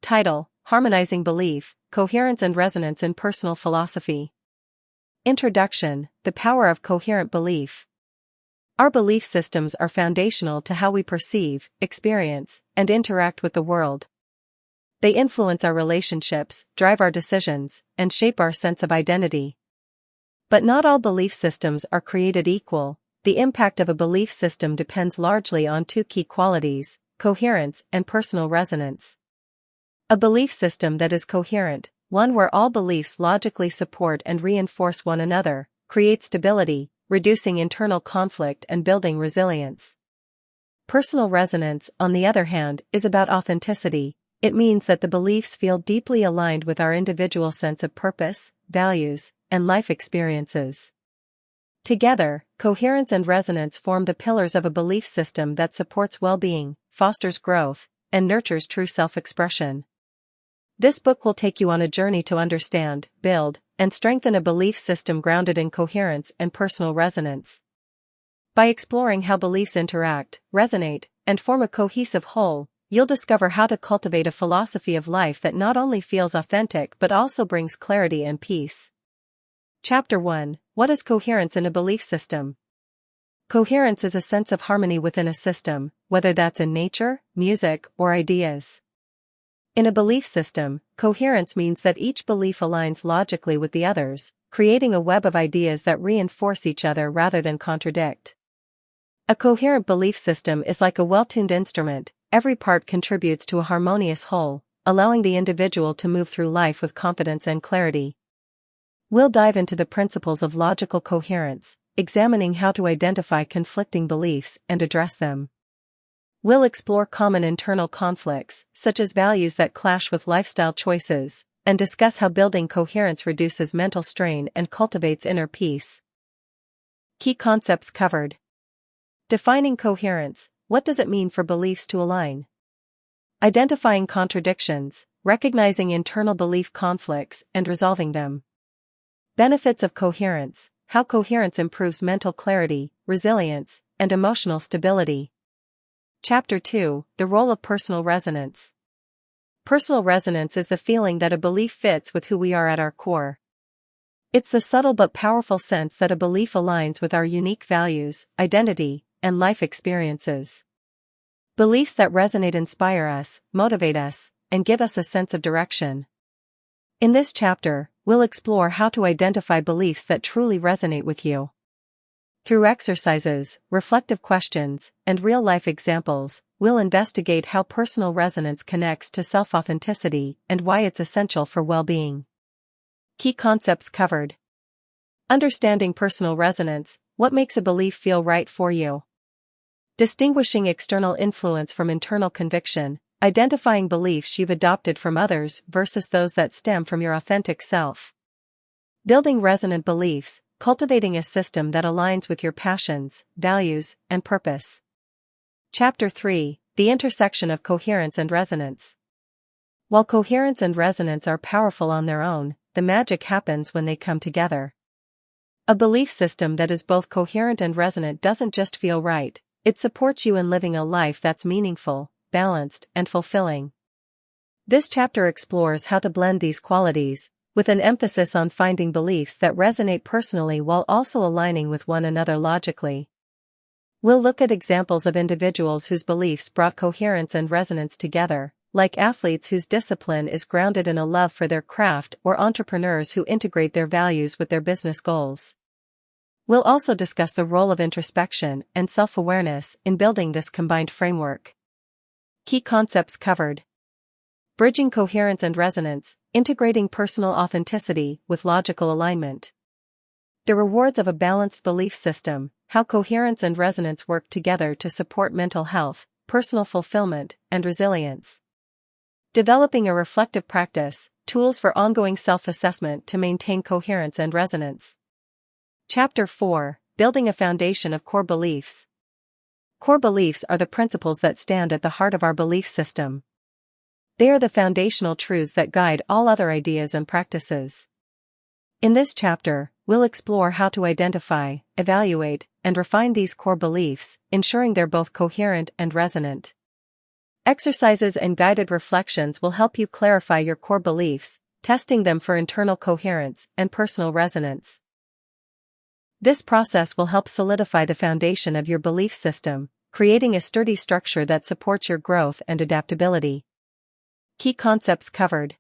Title: Harmonizing Belief, Coherence and Resonance in Personal Philosophy. Introduction: The Power of Coherent Belief. Our belief systems are foundational to how we perceive, experience, and interact with the world. They influence our relationships, drive our decisions, and shape our sense of identity. But not all belief systems are created equal. The impact of a belief system depends largely on two key qualities: coherence and personal resonance. A belief system that is coherent, one where all beliefs logically support and reinforce one another, creates stability, reducing internal conflict and building resilience. Personal resonance, on the other hand, is about authenticity. It means that the beliefs feel deeply aligned with our individual sense of purpose, values, and life experiences. Together, coherence and resonance form the pillars of a belief system that supports well-being, fosters growth, and nurtures true self-expression. This book will take you on a journey to understand, build, and strengthen a belief system grounded in coherence and personal resonance. By exploring how beliefs interact, resonate, and form a cohesive whole, you'll discover how to cultivate a philosophy of life that not only feels authentic but also brings clarity and peace. Chapter 1: What is coherence in a belief system? Coherence is a sense of harmony within a system, whether that's in nature, music, or ideas. In a belief system, coherence means that each belief aligns logically with the others, creating a web of ideas that reinforce each other rather than contradict. A coherent belief system is like a well-tuned instrument. Every part contributes to a harmonious whole, allowing the individual to move through life with confidence and clarity. We'll dive into the principles of logical coherence, examining how to identify conflicting beliefs and address them. We'll explore common internal conflicts, such as values that clash with lifestyle choices, and discuss how building coherence reduces mental strain and cultivates inner peace. Key concepts covered. Defining coherence: what does it mean for beliefs to align? Identifying contradictions, recognizing internal belief conflicts and resolving them. Benefits of coherence: how coherence improves mental clarity, resilience, and emotional stability. Chapter 2: The Role of Personal Resonance. Personal resonance is the feeling that a belief fits with who we are at our core. It's the subtle but powerful sense that a belief aligns with our unique values, identity, and life experiences. Beliefs that resonate inspire us, motivate us, and give us a sense of direction. In this chapter, we'll explore how to identify beliefs that truly resonate with you. Through exercises, reflective questions, and real-life examples, we'll investigate how personal resonance connects to self-authenticity and why it's essential for well-being. Key concepts covered. Understanding personal resonance: what makes a belief feel right for you? Distinguishing external influence from internal conviction, identifying beliefs you've adopted from others versus those that stem from your authentic self. Building resonant beliefs, cultivating a system that aligns with your passions, values, and purpose. Chapter 3: The Intersection of Coherence and Resonance. While coherence and resonance are powerful on their own, the magic happens when they come together. A belief system that is both coherent and resonant doesn't just feel right, it supports you in living a life that's meaningful, balanced, and fulfilling. This chapter explores how to blend these qualities, with an emphasis on finding beliefs that resonate personally while also aligning with one another logically. We'll look at examples of individuals whose beliefs brought coherence and resonance together, like athletes whose discipline is grounded in a love for their craft or entrepreneurs who integrate their values with their business goals. We'll also discuss the role of introspection and self-awareness in building this combined framework. Key concepts covered. Bridging coherence and resonance, integrating personal authenticity with logical alignment. The rewards of a balanced belief system: how coherence and resonance work together to support mental health, personal fulfillment, and resilience. Developing a reflective practice, tools for ongoing self-assessment to maintain coherence and resonance. Chapter 4: Building a Foundation of Core Beliefs. Core beliefs are the principles that stand at the heart of our belief system. They are the foundational truths that guide all other ideas and practices. In this chapter, we'll explore how to identify, evaluate, and refine these core beliefs, ensuring they're both coherent and resonant. Exercises and guided reflections will help you clarify your core beliefs, testing them for internal coherence and personal resonance. This process will help solidify the foundation of your belief system, creating a sturdy structure that supports your growth and adaptability. Key concepts covered.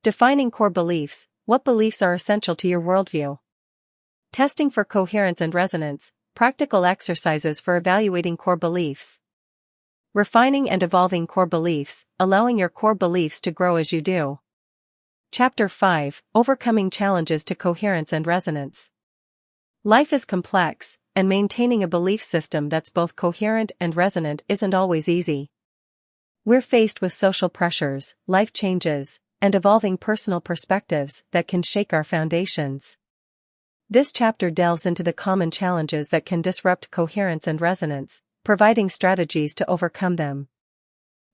Defining core beliefs. What beliefs are essential to your worldview? Testing for coherence and resonance. Practical exercises for evaluating core beliefs. Refining and evolving core beliefs, allowing your core beliefs to grow as you do. Chapter 5. Overcoming challenges to coherence and resonance. Life is complex, and maintaining a belief system that's both coherent and resonant isn't always easy. We're faced with social pressures, life changes, and evolving personal perspectives that can shake our foundations. This chapter delves into the common challenges that can disrupt coherence and resonance, providing strategies to overcome them.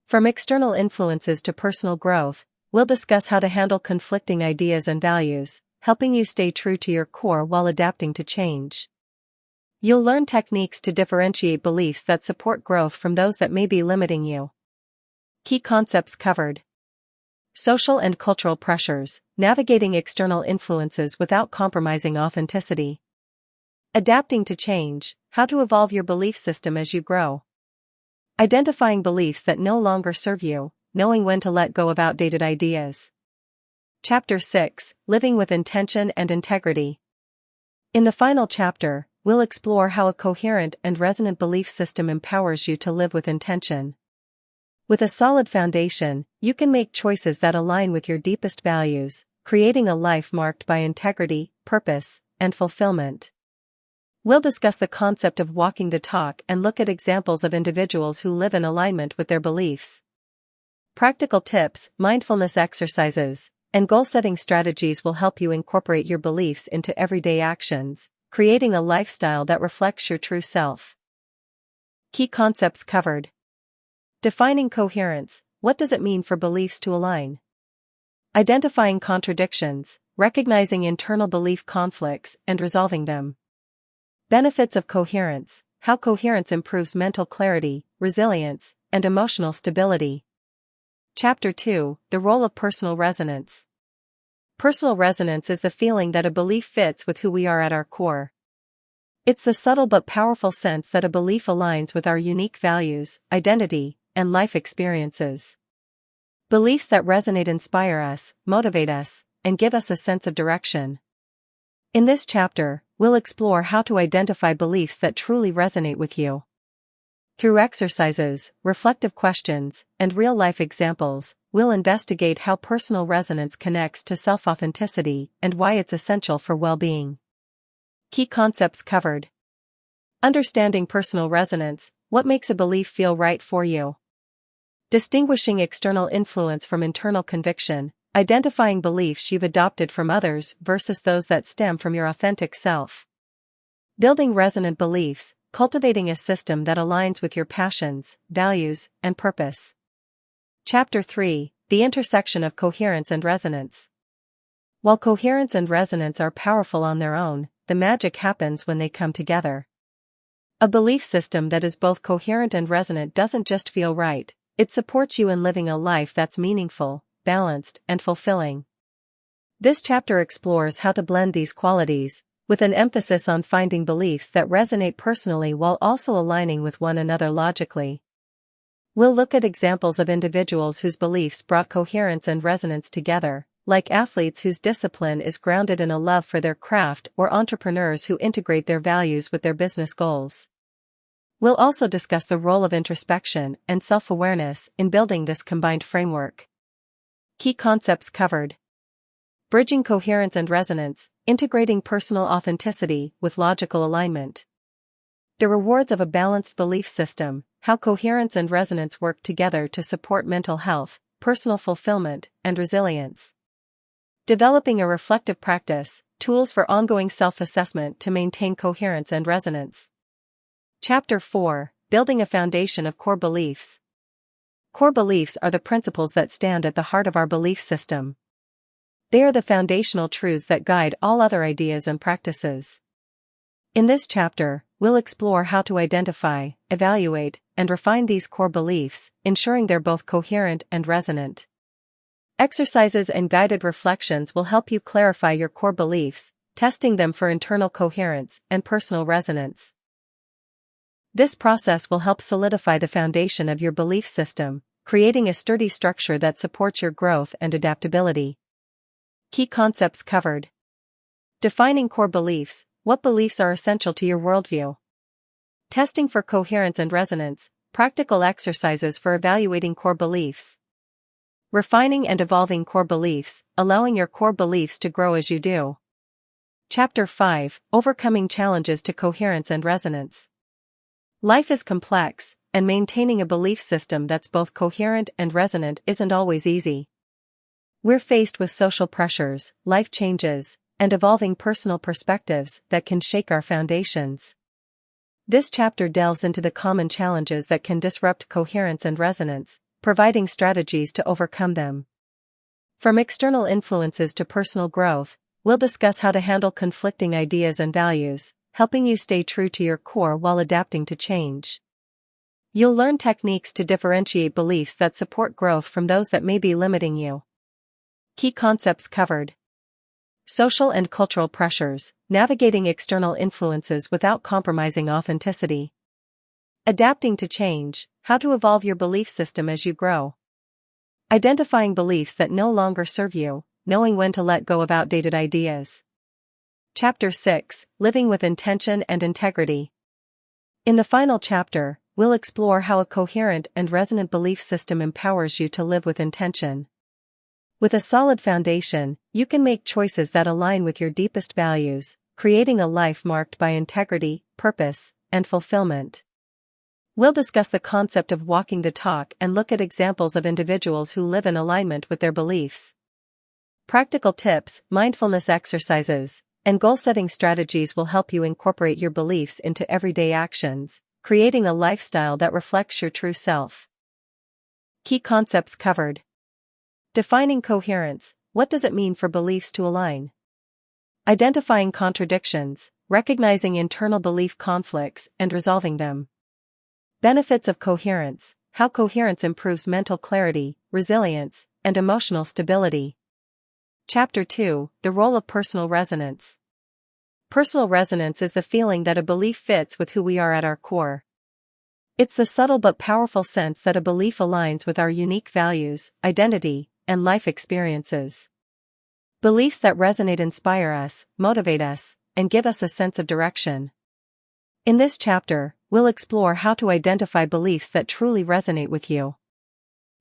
From external influences to personal growth, we'll discuss how to handle conflicting ideas and values, helping you stay true to your core while adapting to change. You'll learn techniques to differentiate beliefs that support growth from those that may be limiting you. Key concepts covered. Social and cultural pressures, navigating external influences without compromising authenticity. Adapting to change, how to evolve your belief system as you grow. Identifying beliefs that no longer serve you, knowing when to let go of outdated ideas. Chapter 6. Living with Intention and Integrity. In the final chapter, we'll explore how a coherent and resonant belief system empowers you to live with intention. With a solid foundation, you can make choices that align with your deepest values, creating a life marked by integrity, purpose, and fulfillment. We'll discuss the concept of walking the talk and look at examples of individuals who live in alignment with their beliefs. Practical tips, mindfulness exercises, and goal-setting strategies will help you incorporate your beliefs into everyday actions, creating a lifestyle that reflects your true self. Key concepts covered. Defining coherence. What does it mean for beliefs to align? Identifying contradictions, recognizing internal belief conflicts and resolving them. Benefits of coherence. How coherence improves mental clarity, resilience, and emotional stability. Chapter 2. The role of personal resonance. Personal resonance is the feeling that a belief fits with who we are at our core. It's the subtle but powerful sense that a belief aligns with our unique values, identity, and life experiences. Beliefs that resonate inspire us, motivate us, and give us a sense of direction. In this chapter, we'll explore how to identify beliefs that truly resonate with you. Through exercises, reflective questions, and real-life examples, we'll investigate how personal resonance connects to self-authenticity and why it's essential for well-being. Key concepts covered. Understanding personal resonance. What makes a belief feel right for you? Distinguishing external influence from internal conviction, identifying beliefs you've adopted from others versus those that stem from your authentic self. Building resonant beliefs, cultivating a system that aligns with your passions, values, and purpose. Chapter 3. The intersection of coherence and resonance. While coherence and resonance are powerful on their own, the magic happens when they come together. A belief system that is both coherent and resonant doesn't just feel right, it supports you in living a life that's meaningful, balanced, and fulfilling. This chapter explores how to blend these qualities, with an emphasis on finding beliefs that resonate personally while also aligning with one another logically. We'll look at examples of individuals whose beliefs brought coherence and resonance together, like athletes whose discipline is grounded in a love for their craft or entrepreneurs who integrate their values with their business goals. We'll also discuss the role of introspection and self-awareness in building this combined framework. Key concepts covered. Bridging coherence and resonance, integrating personal authenticity with logical alignment. The rewards of a balanced belief system, how coherence and resonance work together to support mental health, personal fulfillment, and resilience. Developing a reflective practice, tools for ongoing self-assessment to maintain coherence and resonance. Chapter 4. Building a foundation of core beliefs. Core beliefs are the principles that stand at the heart of our belief system. They are the foundational truths that guide all other ideas and practices. In this chapter, we'll explore how to identify, evaluate, and refine these core beliefs, ensuring they're both coherent and resonant. Exercises and guided reflections will help you clarify your core beliefs, testing them for internal coherence and personal resonance. This process will help solidify the foundation of your belief system, creating a sturdy structure that supports your growth and adaptability. Key concepts covered. Defining core beliefs. What beliefs are essential to your worldview? Testing for coherence and resonance. Practical exercises for evaluating core beliefs. Refining and evolving core beliefs, allowing your core beliefs to grow as you do. Chapter 5. Overcoming challenges to coherence and resonance. Life is complex, and maintaining a belief system that's both coherent and resonant isn't always easy. We're faced with social pressures, life changes, and evolving personal perspectives that can shake our foundations. This chapter delves into the common challenges that can disrupt coherence and resonance, providing strategies to overcome them. From external influences to personal growth, we'll discuss how to handle conflicting ideas and values, helping you stay true to your core while adapting to change. You'll learn techniques to differentiate beliefs that support growth from those that may be limiting you. Key concepts covered. Social and cultural pressures, navigating external influences without compromising authenticity. Adapting to change, how to evolve your belief system as you grow. Identifying beliefs that no longer serve you, knowing when to let go of outdated ideas. Chapter 6. Living with Intention and Integrity. In the final chapter, we'll explore how a coherent and resonant belief system empowers you to live with intention. With a solid foundation, you can make choices that align with your deepest values, creating a life marked by integrity, purpose, and fulfillment. We'll discuss the concept of walking the talk and look at examples of individuals who live in alignment with their beliefs. Practical tips, mindfulness exercises, and goal-setting strategies will help you incorporate your beliefs into everyday actions, creating a lifestyle that reflects your true self. Key concepts covered. Defining coherence. What does it mean for beliefs to align? Identifying contradictions, recognizing internal belief conflicts and resolving them. Benefits of coherence. How coherence improves mental clarity, resilience, and emotional stability. Chapter 2. The role of personal resonance. Personal resonance is the feeling that a belief fits with who we are at our core. It's the subtle but powerful sense that a belief aligns with our unique values, identity, and life experiences. Beliefs that resonate inspire us, motivate us, and give us a sense of direction. In this chapter, we'll explore how to identify beliefs that truly resonate with you.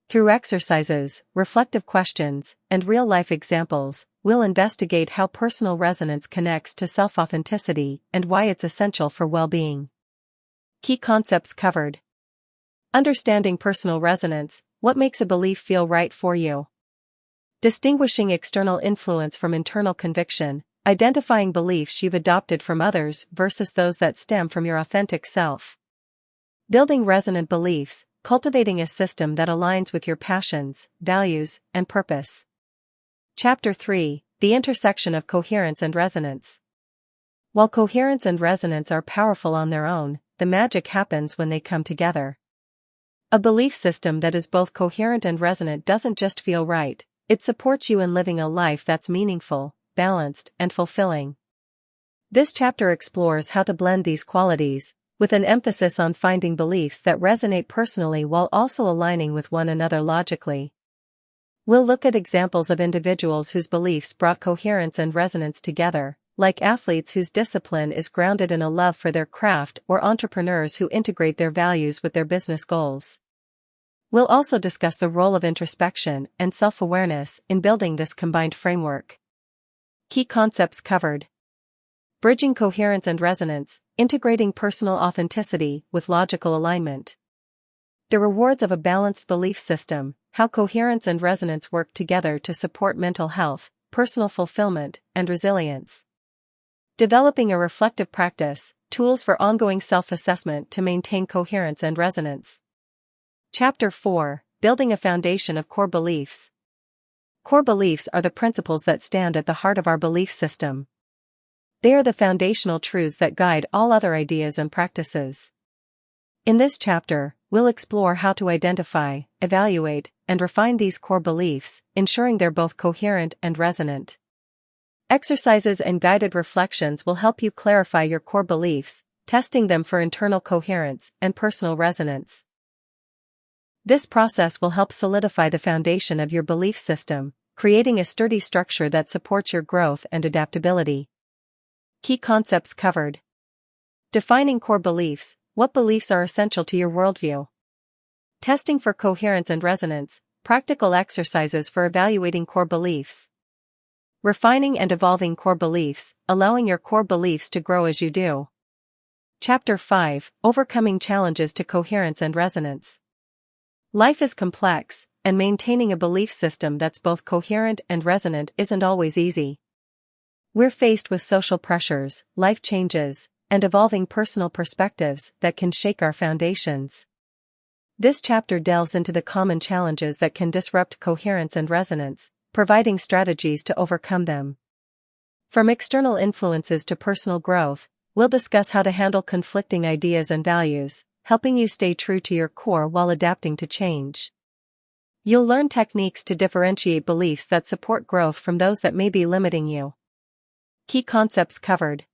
Through exercises, reflective questions, and real-life examples, we'll investigate how personal resonance connects to self-authenticity and why it's essential for well-being. Key concepts covered. Understanding personal resonance. What makes a belief feel right for you? Distinguishing external influence from internal conviction, identifying beliefs you've adopted from others versus those that stem from your authentic self. Building resonant beliefs, cultivating a system that aligns with your passions, values, and purpose. Chapter 3. The intersection of coherence and resonance. While coherence and resonance are powerful on their own, the magic happens when they come together. A belief system that is both coherent and resonant doesn't just feel right, it supports you in living a life that's meaningful, balanced, and fulfilling. This chapter explores how to blend these qualities, with an emphasis on finding beliefs that resonate personally while also aligning with one another logically. We'll look at examples of individuals whose beliefs brought coherence and resonance together, like athletes whose discipline is grounded in a love for their craft or entrepreneurs who integrate their values with their business goals. We'll also discuss the role of introspection and self-awareness in building this combined framework. Key concepts covered. Bridging coherence and resonance, integrating personal authenticity with logical alignment. The rewards of a balanced belief system, how coherence and resonance work together to support mental health, personal fulfillment, and resilience. Developing a reflective practice, tools for ongoing self-assessment to maintain coherence and resonance. Chapter 4. Building a foundation of core beliefs. Core beliefs are the principles that stand at the heart of our belief system. They are the foundational truths that guide all other ideas and practices. In this chapter, we'll explore how to identify, evaluate, and refine these core beliefs, ensuring they're both coherent and resonant. Exercises and guided reflections will help you clarify your core beliefs, testing them for internal coherence and personal resonance. This process will help solidify the foundation of your belief system, creating a sturdy structure that supports your growth and adaptability. Key concepts covered. Defining core beliefs. What beliefs are essential to your worldview? Testing for coherence and resonance. Practical exercises for evaluating core beliefs. Refining and evolving core beliefs, allowing your core beliefs to grow as you do. Chapter 5. Overcoming challenges to coherence and resonance. Life is complex, and maintaining a belief system that's both coherent and resonant isn't always easy. We're faced with social pressures, life changes, and evolving personal perspectives that can shake our foundations. This chapter delves into the common challenges that can disrupt coherence and resonance, providing strategies to overcome them. From external influences to personal growth, we'll discuss how to handle conflicting ideas and values, helping you stay true to your core while adapting to change. You'll learn techniques to differentiate beliefs that support growth from those that may be limiting you. Key concepts covered.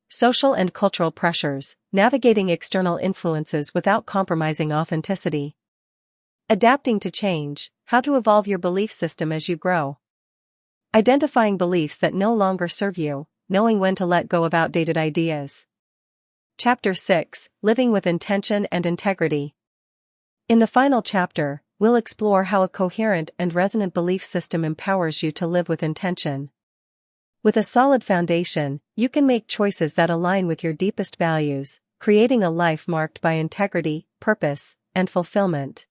Social and cultural pressures, navigating external influences without compromising authenticity. Adapting to change, how to evolve your belief system as you grow. Identifying beliefs that no longer serve you, knowing when to let go of outdated ideas. Chapter 6. Living with Intention and Integrity. In the final chapter, we'll explore how a coherent and resonant belief system empowers you to live with intention. With a solid foundation, you can make choices that align with your deepest values, creating a life marked by integrity, purpose, and fulfillment.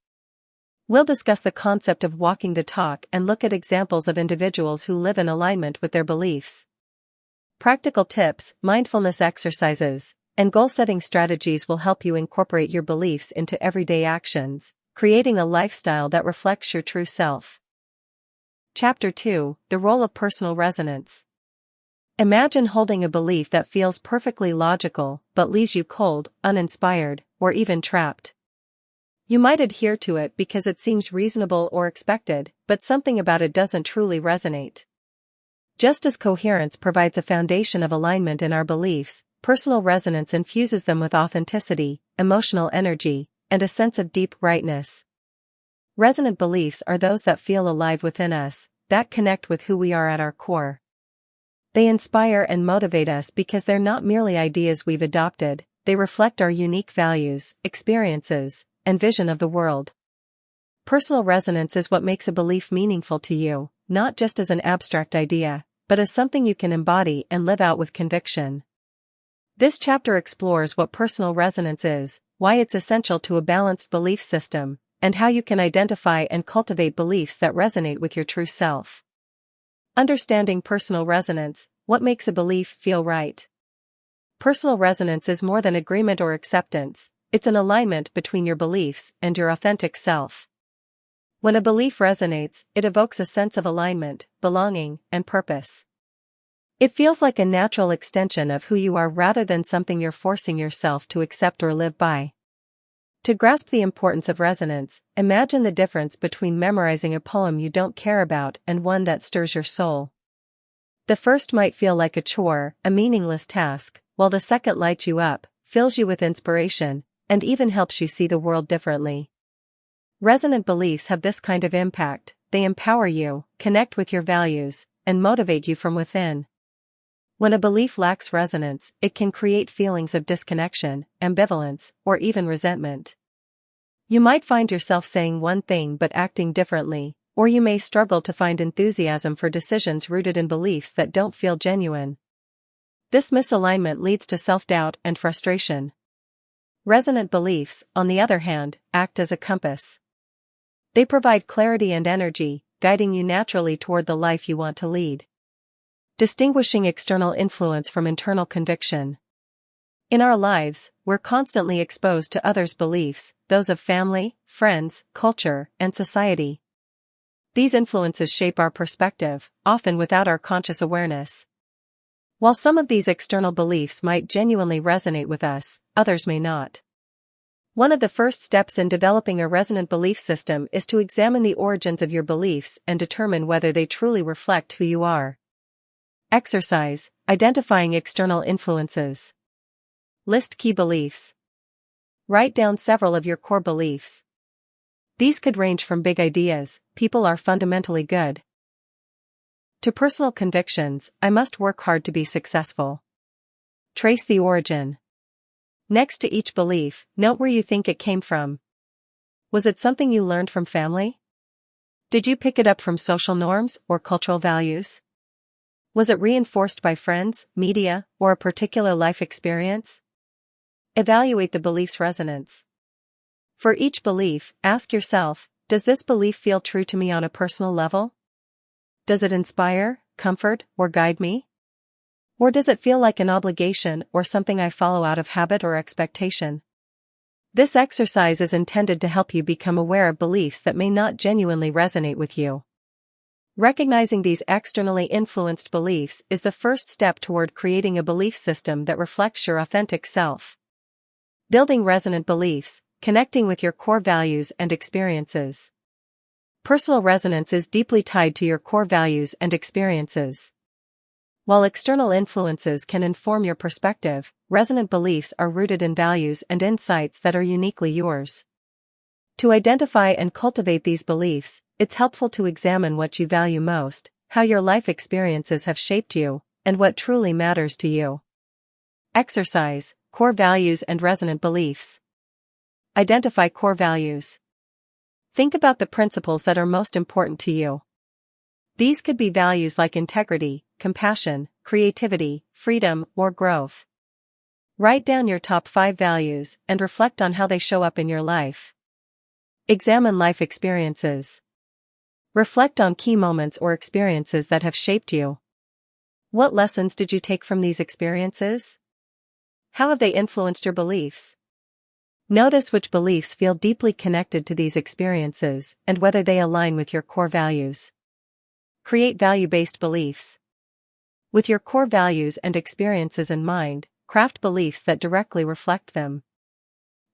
We'll discuss the concept of walking the talk and look at examples of individuals who live in alignment with their beliefs. Practical tips, mindfulness exercises, and goal-setting strategies will help you incorporate your beliefs into everyday actions, creating a lifestyle that reflects your true self. Chapter 2. The Role of Personal Resonance. Imagine holding a belief that feels perfectly logical but leaves you cold, uninspired, or even trapped. You might adhere to it because it seems reasonable or expected, but something about it doesn't truly resonate. Just as coherence provides a foundation of alignment in our beliefs, personal resonance infuses them with authenticity, emotional energy, and a sense of deep rightness. Resonant beliefs are those that feel alive within us, that connect with who we are at our core. They inspire and motivate us because they're not merely ideas we've adopted, they reflect our unique values, experiences, and vision of the world. Personal resonance is what makes a belief meaningful to you, not just as an abstract idea, but as something you can embody and live out with conviction. This chapter explores what personal resonance is, why it's essential to a balanced belief system, and how you can identify and cultivate beliefs that resonate with your true self. Understanding personal resonance, what makes a belief feel right? Personal resonance is more than agreement or acceptance, it's an alignment between your beliefs and your authentic self. When a belief resonates, it evokes a sense of alignment, belonging, and purpose. It feels like a natural extension of who you are rather than something you're forcing yourself to accept or live by. To grasp the importance of resonance, imagine the difference between memorizing a poem you don't care about and one that stirs your soul. The first might feel like a chore, a meaningless task, while the second lights you up, fills you with inspiration, and even helps you see the world differently. Resonant beliefs have this kind of impact, they empower you, connect with your values, and motivate you from within. When a belief lacks resonance, it can create feelings of disconnection, ambivalence, or even resentment. You might find yourself saying one thing but acting differently, or you may struggle to find enthusiasm for decisions rooted in beliefs that don't feel genuine. This misalignment leads to self-doubt and frustration. Resonant beliefs, on the other hand, act as a compass. They provide clarity and energy, guiding you naturally toward the life you want to lead. Distinguishing external influence from internal conviction. In our lives, we're constantly exposed to others' beliefs, those of family, friends, culture, and society. These influences shape our perspective, often without our conscious awareness. While some of these external beliefs might genuinely resonate with us, others may not. One of the first steps in developing a resonant belief system is to examine the origins of your beliefs and determine whether they truly reflect who you are. Exercise: identifying external influences. List key beliefs. Write down several of your core beliefs. These could range from big ideas, people are fundamentally good, to personal convictions, I must work hard to be successful. Trace the origin. Next to each belief, note where you think it came from. Was it something you learned from family? Did you pick it up from social norms or cultural values? Was it reinforced by friends, media, or a particular life experience? Evaluate the belief's resonance. For each belief, ask yourself, does this belief feel true to me on a personal level? Does it inspire, comfort, or guide me? Or does it feel like an obligation or something I follow out of habit or expectation? This exercise is intended to help you become aware of beliefs that may not genuinely resonate with you. Recognizing these externally influenced beliefs is the first step toward creating a belief system that reflects your authentic self. Building resonant beliefs, connecting with your core values and experiences. Personal resonance is deeply tied to your core values and experiences. While external influences can inform your perspective, resonant beliefs are rooted in values and insights that are uniquely yours. To identify and cultivate these beliefs, it's helpful to examine what you value most, how your life experiences have shaped you, and what truly matters to you. Exercise: core values and resonant beliefs. Identify core values. Think about the principles that are most important to you. These could be values like integrity, compassion, creativity, freedom, or growth. Write down your top 5 values and reflect on how they show up in your life. Examine life experiences. Reflect on key moments or experiences that have shaped you. What lessons did you take from these experiences? How have they influenced your beliefs? Notice which beliefs feel deeply connected to these experiences and whether they align with your core values. Create value-based beliefs. With your core values and experiences in mind, craft beliefs that directly reflect them.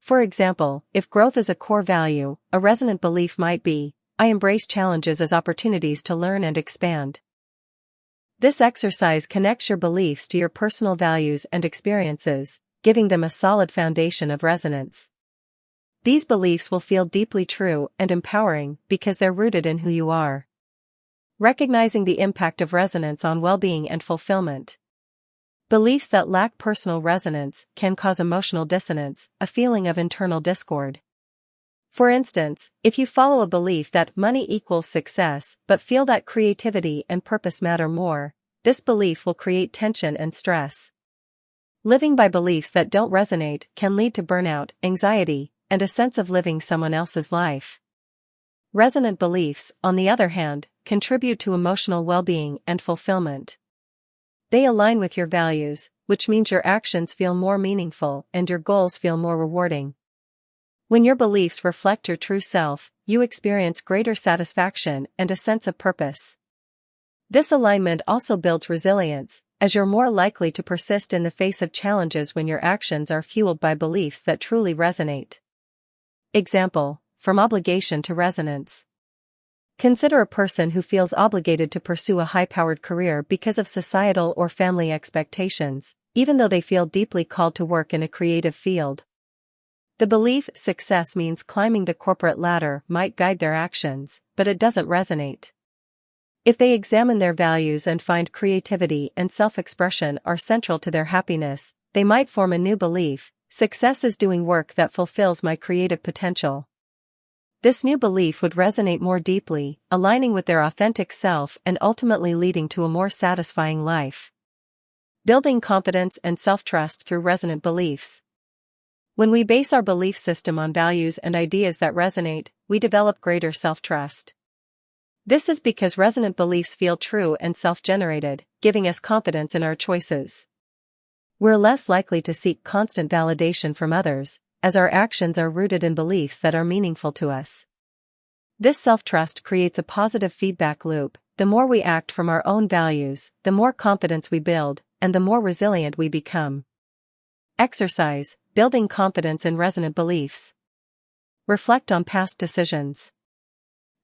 For example, if growth is a core value, a resonant belief might be, I embrace challenges as opportunities to learn and expand. This exercise connects your beliefs to your personal values and experiences, giving them a solid foundation of resonance. These beliefs will feel deeply true and empowering because they're rooted in who you are. Recognizing the impact of resonance on well-being and fulfillment. Beliefs that lack personal resonance can cause emotional dissonance, a feeling of internal discord. For instance, if you follow a belief that money equals success but feel that creativity and purpose matter more, this belief will create tension and stress. Living by beliefs that don't resonate can lead to burnout, anxiety, and a sense of living someone else's life. Resonant beliefs, on the other hand, contribute to emotional well-being and fulfillment. They align with your values, which means your actions feel more meaningful and your goals feel more rewarding. When your beliefs reflect your true self, you experience greater satisfaction and a sense of purpose. This alignment also builds resilience, as you're more likely to persist in the face of challenges when your actions are fueled by beliefs that truly resonate. Example: from obligation to resonance. Consider a person who feels obligated to pursue a high-powered career because of societal or family expectations, even though they feel deeply called to work in a creative field. The belief success means climbing the corporate ladder might guide their actions, but it doesn't resonate. If they examine their values and find creativity and self-expression are central to their happiness, they might form a new belief: success is doing work that fulfills my creative potential. This new belief would resonate more deeply, aligning with their authentic self and ultimately leading to a more satisfying life. Building confidence and self-trust through resonant beliefs. When we base our belief system on values and ideas that resonate, we develop greater self-trust. This is because resonant beliefs feel true and self-generated, giving us confidence in our choices. We're less likely to seek constant validation from others, as our actions are rooted in beliefs that are meaningful to us. This self-trust creates a positive feedback loop. The more we act from our own values, the more confidence we build, and the more resilient we become. Exercise: building confidence in resonant beliefs. Reflect on past decisions.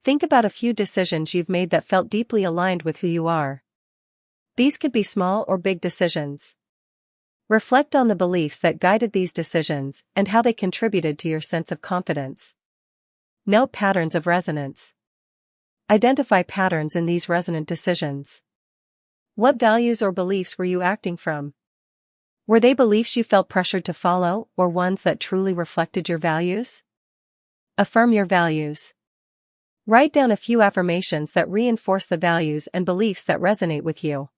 Think about a few decisions you've made that felt deeply aligned with who you are. These could be small or big decisions. Reflect on the beliefs that guided these decisions and how they contributed to your sense of confidence. Note patterns of resonance. Identify patterns in these resonant decisions. What values or beliefs were you acting from? Were they beliefs you felt pressured to follow, or ones that truly reflected your values? Affirm your values. Write down a few affirmations that reinforce the values and beliefs that resonate with you.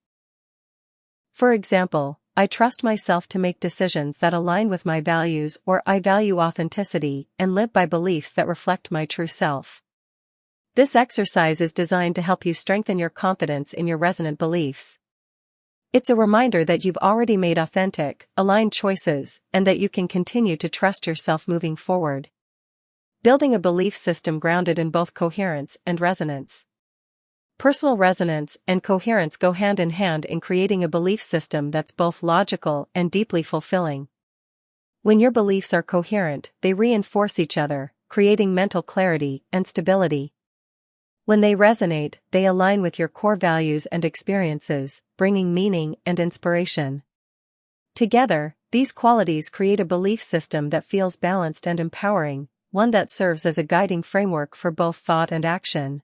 For example, I trust myself to make decisions that align with my values, or I value authenticity and live by beliefs that reflect my true self. This exercise is designed to help you strengthen your confidence in your resonant beliefs. It's a reminder that you've already made authentic, aligned choices, and that you can continue to trust yourself moving forward. Building a belief system grounded in both coherence and resonance. Personal resonance and coherence go hand in hand in creating a belief system that's both logical and deeply fulfilling. When your beliefs are coherent, they reinforce each other, creating mental clarity and stability. When they resonate, they align with your core values and experiences, bringing meaning and inspiration. Together, these qualities create a belief system that feels balanced and empowering, one that serves as a guiding framework for both thought and action.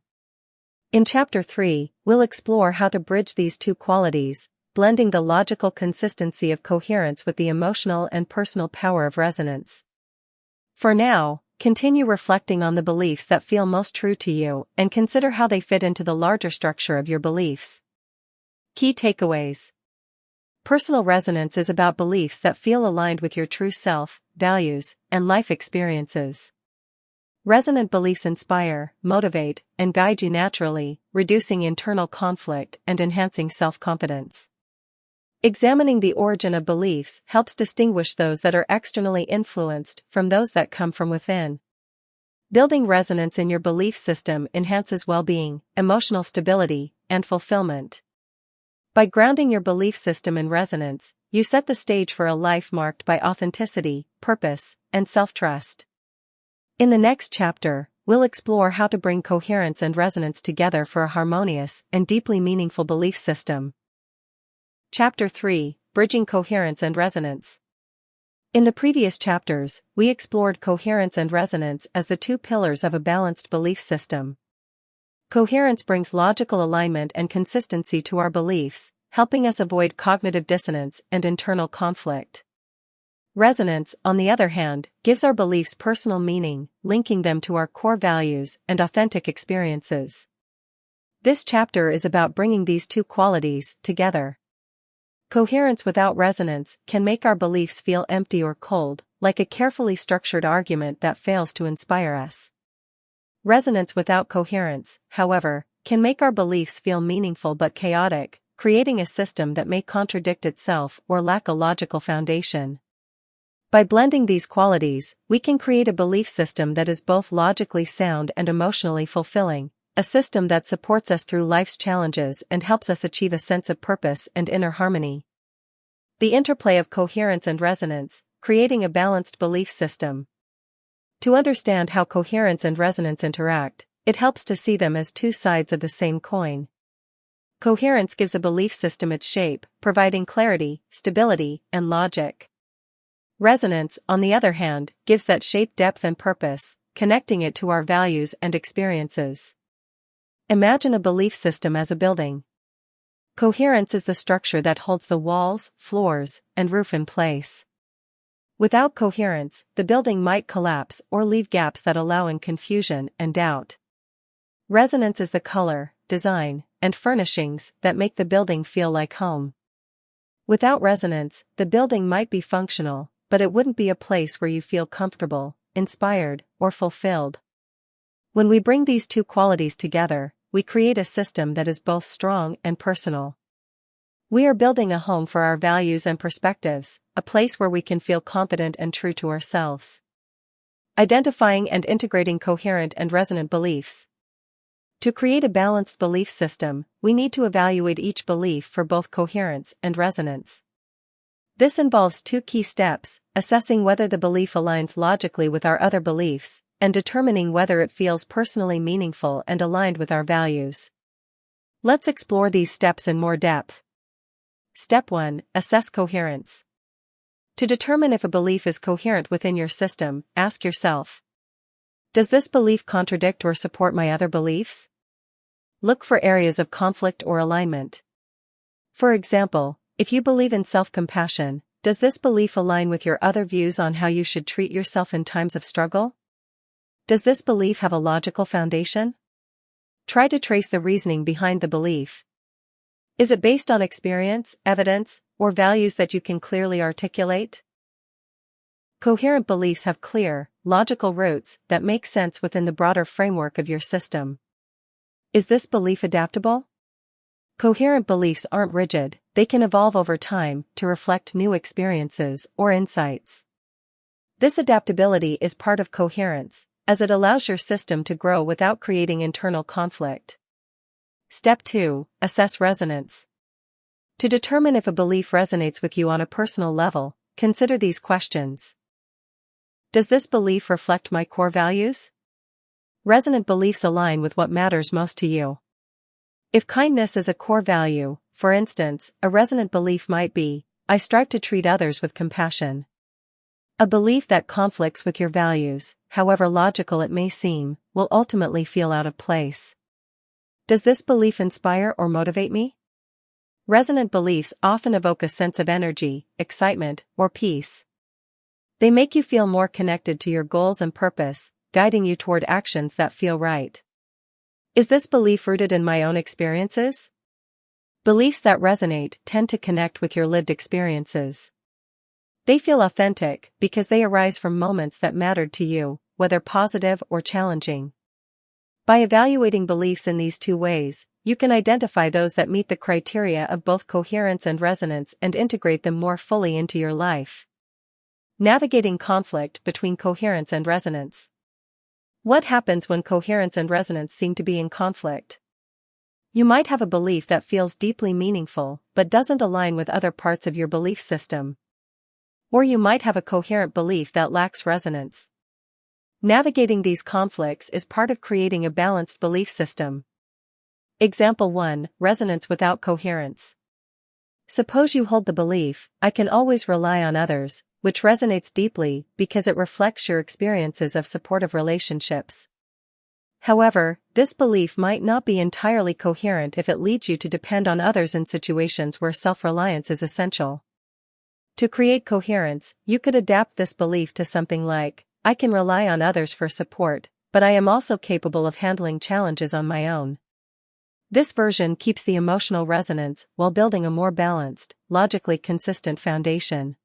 In Chapter 3, we'll explore how to bridge these two qualities, blending the logical consistency of coherence with the emotional and personal power of resonance. For now, continue reflecting on the beliefs that feel most true to you and consider how they fit into the larger structure of your beliefs. Key takeaways. Personal resonance is about beliefs that feel aligned with your true self, values, and life experiences. Resonant beliefs inspire, motivate, and guide you naturally, reducing internal conflict and enhancing self-confidence. Examining the origin of beliefs helps distinguish those that are externally influenced from those that come from within. Building resonance in your belief system enhances well-being, emotional stability, and fulfillment. By grounding your belief system in resonance, you set the stage for a life marked by authenticity, purpose, and self-trust. In the next chapter, we'll explore how to bring coherence and resonance together for a harmonious and deeply meaningful belief system. Chapter 3: Bridging Coherence and Resonance. In the previous chapters, we explored coherence and resonance as the two pillars of a balanced belief system. Coherence brings logical alignment and consistency to our beliefs, helping us avoid cognitive dissonance and internal conflict. Resonance, on the other hand, gives our beliefs personal meaning, linking them to our core values and authentic experiences. This chapter is about bringing these two qualities together. Coherence without resonance can make our beliefs feel empty or cold, like a carefully structured argument that fails to inspire us. Resonance without coherence, however, can make our beliefs feel meaningful but chaotic, creating a system that may contradict itself or lack a logical foundation. By blending these qualities, we can create a belief system that is both logically sound and emotionally fulfilling, a system that supports us through life's challenges and helps us achieve a sense of purpose and inner harmony. The interplay of coherence and resonance, creating a balanced belief system. To understand how coherence and resonance interact, it helps to see them as two sides of the same coin. Coherence gives a belief system its shape, providing clarity, stability, and logic. Resonance, on the other hand, gives that shape depth and purpose, connecting it to our values and experiences. Imagine a belief system as a building. Coherence is the structure that holds the walls, floors, and roof in place. Without coherence, the building might collapse or leave gaps that allow in confusion and doubt. Resonance is the color, design, and furnishings that make the building feel like home. Without resonance, the building might be functional, but it wouldn't be a place where you feel comfortable, inspired, or fulfilled. When we bring these two qualities together, we create a system that is both strong and personal. We are building a home for our values and perspectives, a place where we can feel confident and true to ourselves. Identifying and integrating coherent and resonant beliefs. To create a balanced belief system, we need to evaluate each belief for both coherence and resonance. This involves two key steps: assessing whether the belief aligns logically with our other beliefs, and determining whether it feels personally meaningful and aligned with our values. Let's explore these steps in more depth. Step 1. Assess coherence. To determine if a belief is coherent within your system, ask yourself: does this belief contradict or support my other beliefs? Look for areas of conflict or alignment. For example, if you believe in self-compassion, does this belief align with your other views on how you should treat yourself in times of struggle? Does this belief have a logical foundation? Try to trace the reasoning behind the belief. Is it based on experience, evidence, or values that you can clearly articulate? Coherent beliefs have clear, logical roots that make sense within the broader framework of your system. Is this belief adaptable? Coherent beliefs aren't rigid, they can evolve over time to reflect new experiences or insights. This adaptability is part of coherence, as it allows your system to grow without creating internal conflict. Step 2. Assess resonance. To determine if a belief resonates with you on a personal level, consider these questions. Does this belief reflect my core values? Resonant beliefs align with what matters most to you. If kindness is a core value, for instance, a resonant belief might be, I strive to treat others with compassion. A belief that conflicts with your values, however logical it may seem, will ultimately feel out of place. Does this belief inspire or motivate me? Resonant beliefs often evoke a sense of energy, excitement, or peace. They make you feel more connected to your goals and purpose, guiding you toward actions that feel right. Is this belief rooted in my own experiences? Beliefs that resonate tend to connect with your lived experiences. They feel authentic because they arise from moments that mattered to you, whether positive or challenging. By evaluating beliefs in these two ways, you can identify those that meet the criteria of both coherence and resonance and integrate them more fully into your life. Navigating conflict between coherence and resonance. What happens when coherence and resonance seem to be in conflict? You might have a belief that feels deeply meaningful but doesn't align with other parts of your belief system. Or you might have a coherent belief that lacks resonance. Navigating these conflicts is part of creating a balanced belief system. Example 1. Resonance without coherence. Suppose you hold the belief, I can always rely on others, which resonates deeply because it reflects your experiences of supportive relationships. However, this belief might not be entirely coherent if it leads you to depend on others in situations where self-reliance is essential. To create coherence, you could adapt this belief to something like, I can rely on others for support, but I am also capable of handling challenges on my own. This version keeps the emotional resonance while building a more balanced, logically consistent foundation.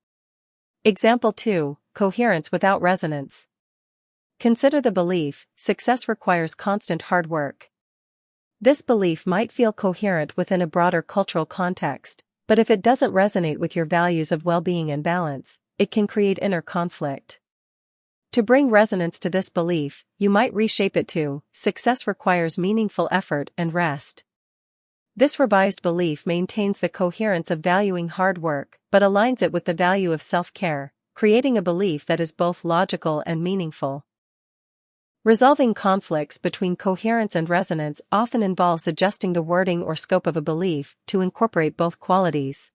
Example 2. Coherence without resonance. Consider the belief, success requires constant hard work. This belief might feel coherent within a broader cultural context, but if it doesn't resonate with your values of well-being and balance, it can create inner conflict. To bring resonance to this belief, you might reshape it to, success requires meaningful effort and rest. This revised belief maintains the coherence of valuing hard work, but aligns it with the value of self-care, creating a belief that is both logical and meaningful. Resolving conflicts between coherence and resonance often involves adjusting the wording or scope of a belief to incorporate both qualities.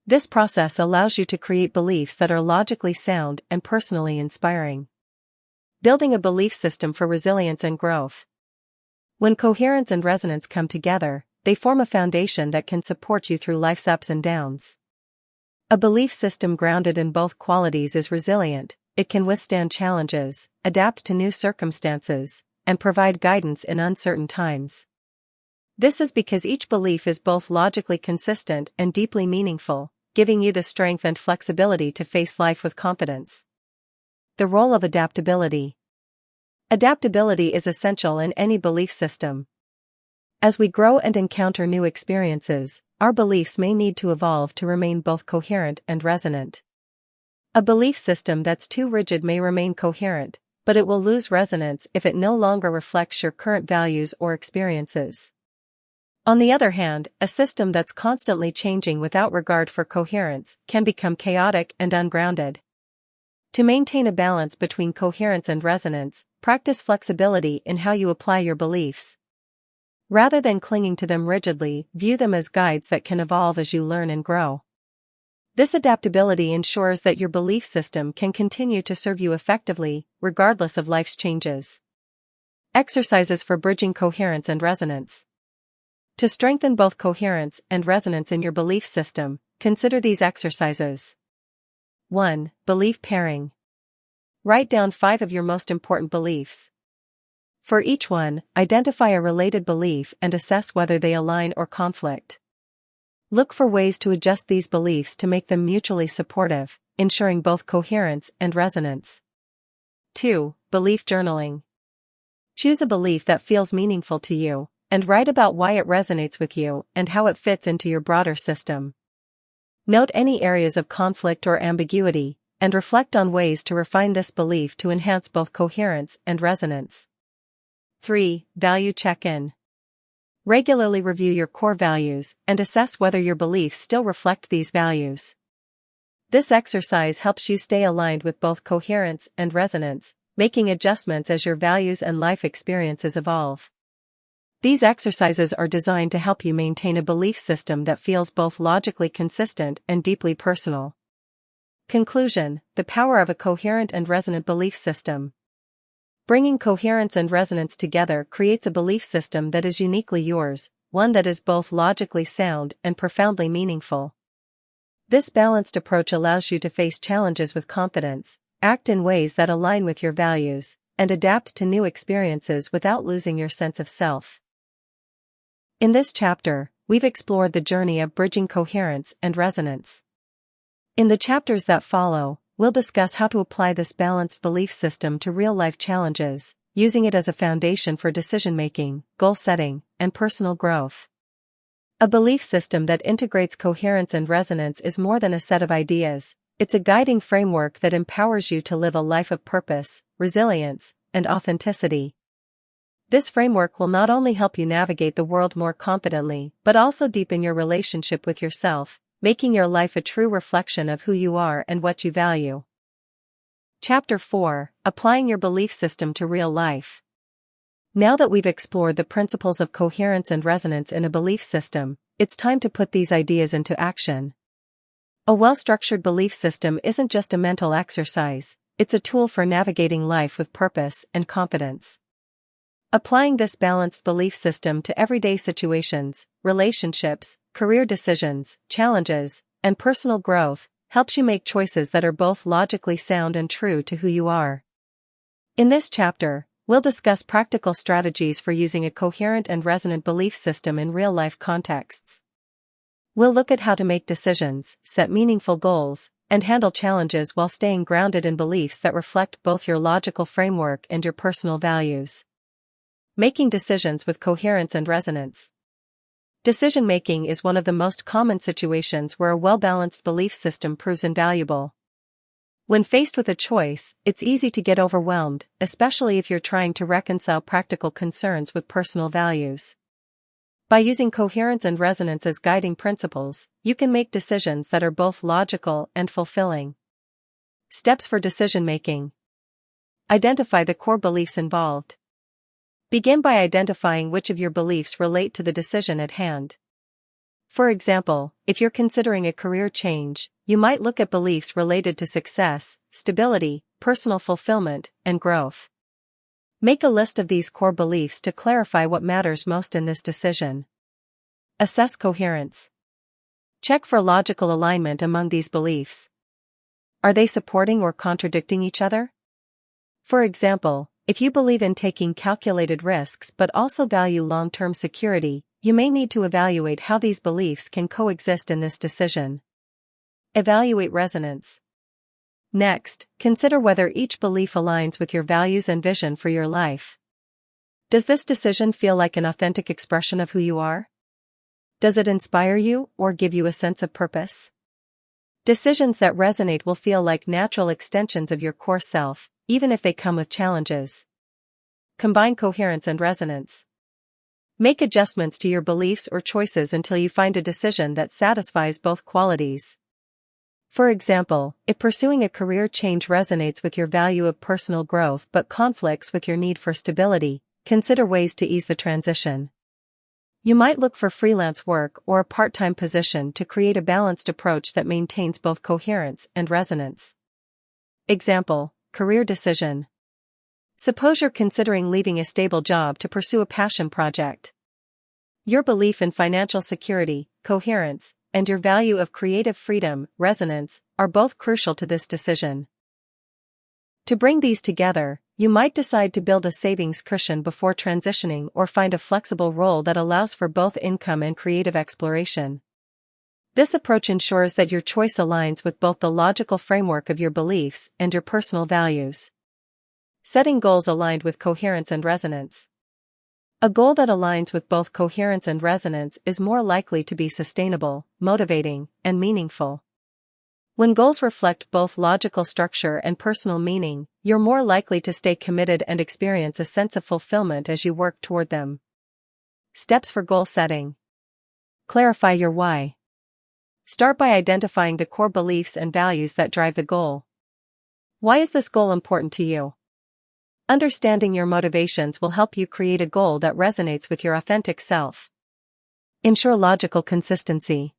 This process allows you to create beliefs that are logically sound and personally inspiring. Building a belief system for resilience and growth. When coherence and resonance come together, they form a foundation that can support you through life's ups and downs. A belief system grounded in both qualities is resilient. It can withstand challenges, adapt to new circumstances, and provide guidance in uncertain times. This is because each belief is both logically consistent and deeply meaningful, giving you the strength and flexibility to face life with confidence. The role of adaptability. Adaptability is essential in any belief system. As we grow and encounter new experiences, our beliefs may need to evolve to remain both coherent and resonant. A belief system that's too rigid may remain coherent, but it will lose resonance if it no longer reflects your current values or experiences. On the other hand, a system that's constantly changing without regard for coherence can become chaotic and ungrounded. To maintain a balance between coherence and resonance, practice flexibility in how you apply your beliefs. Rather than clinging to them rigidly, view them as guides that can evolve as you learn and grow. This adaptability ensures that your belief system can continue to serve you effectively, regardless of life's changes. Exercises for bridging coherence and resonance. To strengthen both coherence and resonance in your belief system, consider these exercises. 1. Belief pairing. Write down 5 of your most important beliefs. For each one, identify a related belief and assess whether they align or conflict. Look for ways to adjust these beliefs to make them mutually supportive, ensuring both coherence and resonance. 2. Belief journaling. Choose a belief that feels meaningful to you, and write about why it resonates with you and how it fits into your broader system. Note any areas of conflict or ambiguity, and reflect on ways to refine this belief to enhance both coherence and resonance. 3. Value check-in. Regularly review your core values and assess whether your beliefs still reflect these values. This exercise helps you stay aligned with both coherence and resonance, making adjustments as your values and life experiences evolve. These exercises are designed to help you maintain a belief system that feels both logically consistent and deeply personal. Conclusion: the power of a coherent and resonant belief system. Bringing coherence and resonance together creates a belief system that is uniquely yours, one that is both logically sound and profoundly meaningful. This balanced approach allows you to face challenges with confidence, act in ways that align with your values, and adapt to new experiences without losing your sense of self. In this chapter, we've explored the journey of bridging coherence and resonance. In the chapters that follow, we'll discuss how to apply this balanced belief system to real-life challenges, using it as a foundation for decision-making, goal-setting, and personal growth. A belief system that integrates coherence and resonance is more than a set of ideas, it's a guiding framework that empowers you to live a life of purpose, resilience, and authenticity. This framework will not only help you navigate the world more confidently, but also deepen your relationship with yourself, making your life a true reflection of who you are and what you value. Chapter 4: Applying your belief system to real life. Now that we've explored the principles of coherence and resonance in a belief system, it's time to put these ideas into action. A well-structured belief system isn't just a mental exercise, it's a tool for navigating life with purpose and confidence. Applying this balanced belief system to everyday situations, relationships, career decisions, challenges, and personal growth helps you make choices that are both logically sound and true to who you are. In this chapter, we'll discuss practical strategies for using a coherent and resonant belief system in real-life contexts. We'll look at how to make decisions, set meaningful goals, and handle challenges while staying grounded in beliefs that reflect both your logical framework and your personal values. Making decisions with coherence and resonance. Decision-making is one of the most common situations where a well-balanced belief system proves invaluable. When faced with a choice, it's easy to get overwhelmed, especially if you're trying to reconcile practical concerns with personal values. By using coherence and resonance as guiding principles, you can make decisions that are both logical and fulfilling. Steps for decision-making. Identify the core beliefs involved. Begin by identifying which of your beliefs relate to the decision at hand. For example, if you're considering a career change, you might look at beliefs related to success, stability, personal fulfillment, and growth. Make a list of these core beliefs to clarify what matters most in this decision. Assess coherence. Check for logical alignment among these beliefs. Are they supporting or contradicting each other? For example, if you believe in taking calculated risks but also value long-term security, you may need to evaluate how these beliefs can coexist in this decision. Evaluate resonance. Next, consider whether each belief aligns with your values and vision for your life. Does this decision feel like an authentic expression of who you are? Does it inspire you or give you a sense of purpose? Decisions that resonate will feel like natural extensions of your core self, even if they come with challenges. Combine coherence and resonance. Make adjustments to your beliefs or choices until you find a decision that satisfies both qualities. For example, if pursuing a career change resonates with your value of personal growth but conflicts with your need for stability, consider ways to ease the transition. You might look for freelance work or a part-time position to create a balanced approach that maintains both coherence and resonance. Example, career decision. Suppose you're considering leaving a stable job to pursue a passion project. Your belief in financial security, coherence, and your value of creative freedom, resonance, are both crucial to this decision. To bring these together, you might decide to build a savings cushion before transitioning or find a flexible role that allows for both income and creative exploration. This approach ensures that your choice aligns with both the logical framework of your beliefs and your personal values. Setting goals aligned with coherence and resonance. A goal that aligns with both coherence and resonance is more likely to be sustainable, motivating, and meaningful. When goals reflect both logical structure and personal meaning, you're more likely to stay committed and experience a sense of fulfillment as you work toward them. Steps for goal setting. Clarify your why. Start by identifying the core beliefs and values that drive the goal. Why is this goal important to you? Understanding your motivations will help you create a goal that resonates with your authentic self. Ensure logical consistency.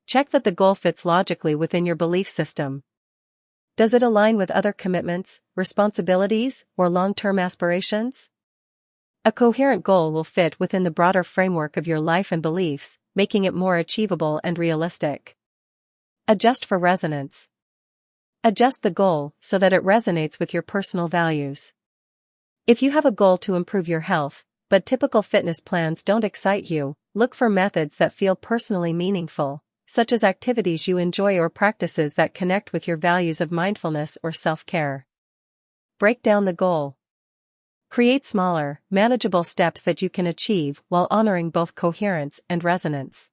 Check that the goal fits logically within your belief system. Does it align with other commitments, responsibilities, or long-term aspirations? A coherent goal will fit within the broader framework of your life and beliefs, making it more achievable and realistic. Adjust for resonance. Adjust the goal so that it resonates with your personal values. If you have a goal to improve your health, but typical fitness plans don't excite you, look for methods that feel personally meaningful, such as activities you enjoy or practices that connect with your values of mindfulness or self-care. Break down the goal. Create smaller, manageable steps that you can achieve while honoring both coherence and resonance.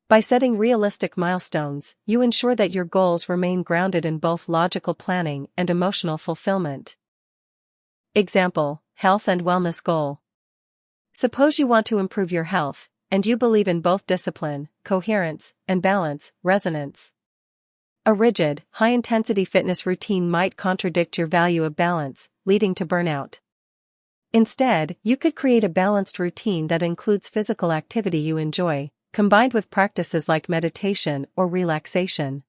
By setting realistic milestones, you ensure that your goals remain grounded in both logical planning and emotional fulfillment. Example, health and wellness goal. Suppose you want to improve your health, and you believe in both discipline, coherence, and balance, resonance. A rigid, high-intensity fitness routine might contradict your value of balance, leading to burnout. Instead, you could create a balanced routine that includes physical activity you enjoy, combined with practices like meditation or relaxation.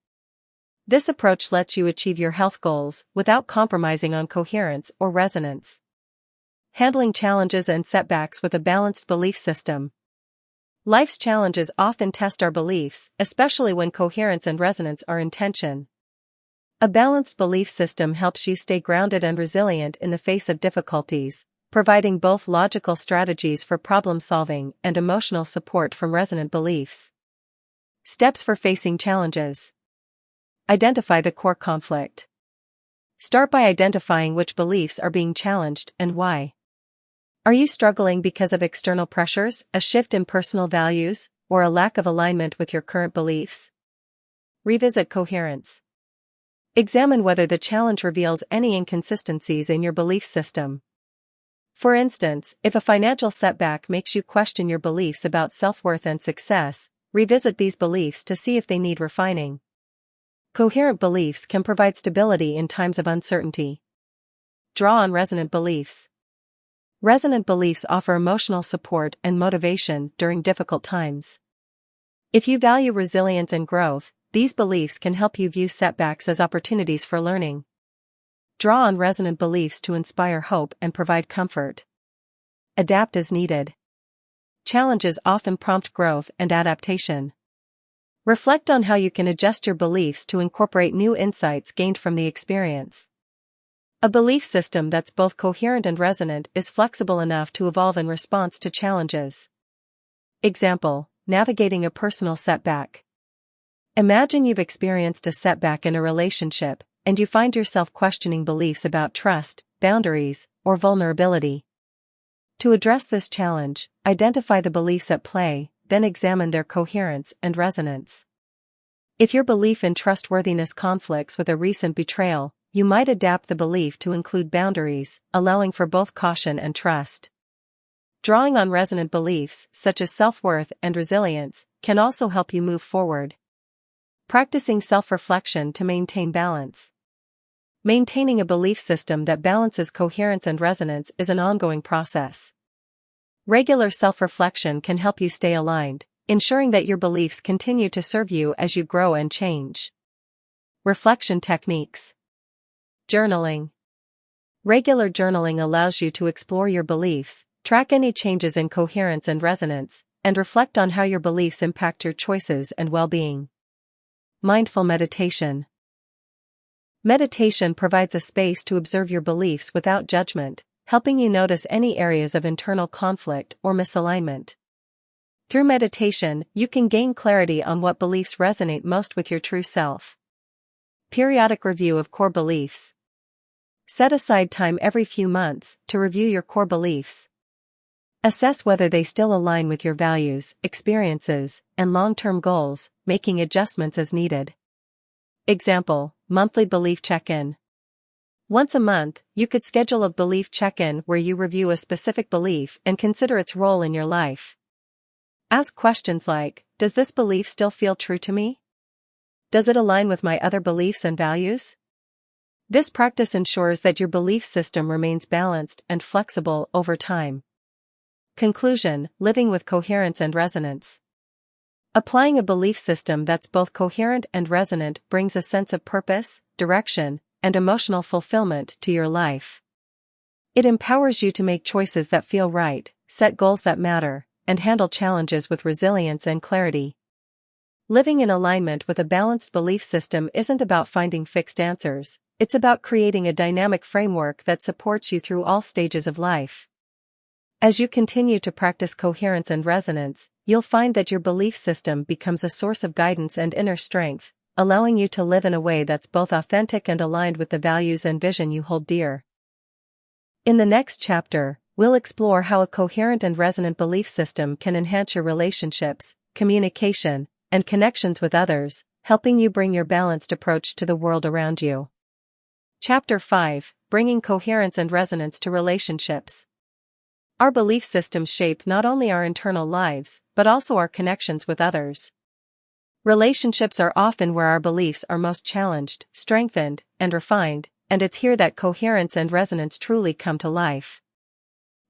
This approach lets you achieve your health goals without compromising on coherence or resonance. Handling challenges and setbacks with a balanced belief system. Life's challenges often test our beliefs, especially when coherence and resonance are in tension. A balanced belief system helps you stay grounded and resilient in the face of difficulties, providing both logical strategies for problem-solving and emotional support from resonant beliefs. Steps for facing challenges. Identify the core conflict. Start by identifying which beliefs are being challenged and why. Are you struggling because of external pressures, a shift in personal values, or a lack of alignment with your current beliefs? Revisit coherence. Examine whether the challenge reveals any inconsistencies in your belief system. For instance, if a financial setback makes you question your beliefs about self-worth and success, revisit these beliefs to see if they need refining. Coherent beliefs can provide stability in times of uncertainty. Draw on resonant beliefs. Resonant beliefs offer emotional support and motivation during difficult times. If you value resilience and growth, these beliefs can help you view setbacks as opportunities for learning. Draw on resonant beliefs to inspire hope and provide comfort. Adapt as needed. Challenges often prompt growth and adaptation. Reflect on how you can adjust your beliefs to incorporate new insights gained from the experience. A belief system that's both coherent and resonant is flexible enough to evolve in response to challenges. Example, navigating a personal setback. Imagine you've experienced a setback in a relationship, and you find yourself questioning beliefs about trust, boundaries, or vulnerability. To address this challenge, identify the beliefs at play, then examine their coherence and resonance. If your belief in trustworthiness conflicts with a recent betrayal, you might adapt the belief to include boundaries, allowing for both caution and trust. Drawing on resonant beliefs, such as self-worth and resilience, can also help you move forward. Practicing self-reflection to maintain balance. Maintaining a belief system that balances coherence and resonance is an ongoing process. Regular self-reflection can help you stay aligned, ensuring that your beliefs continue to serve you as you grow and change. Reflection techniques. Journaling. Regular journaling allows you to explore your beliefs, track any changes in coherence and resonance, and reflect on how your beliefs impact your choices and well-being. Mindful meditation. Meditation provides a space to observe your beliefs without judgment, helping you notice any areas of internal conflict or misalignment. Through meditation, you can gain clarity on what beliefs resonate most with your true self. Periodic review of core beliefs. Set aside time every few months to review your core beliefs. Assess whether they still align with your values, experiences, and long-term goals, making adjustments as needed. Example, monthly belief check-in. Once a month, you could schedule a belief check-in where you review a specific belief and consider its role in your life. Ask questions like, does this belief still feel true to me? Does it align with my other beliefs and values? This practice ensures that your belief system remains balanced and flexible over time. Conclusion: living with coherence and resonance. Applying a belief system that's both coherent and resonant brings a sense of purpose, direction, and emotional fulfillment to your life. It empowers you to make choices that feel right, set goals that matter, and handle challenges with resilience and clarity. Living in alignment with a balanced belief system isn't about finding fixed answers, it's about creating a dynamic framework that supports you through all stages of life. As you continue to practice coherence and resonance, you'll find that your belief system becomes a source of guidance and inner strength, allowing you to live in a way that's both authentic and aligned with the values and vision you hold dear. In the next chapter, we'll explore how a coherent and resonant belief system can enhance your relationships, communication, and connections with others, helping you bring your balanced approach to the world around you. Chapter 5: Bringing Coherence and Resonance to Relationships. Our belief systems shape not only our internal lives, but also our connections with others. Relationships are often where our beliefs are most challenged, strengthened, and refined, and it's here that coherence and resonance truly come to life.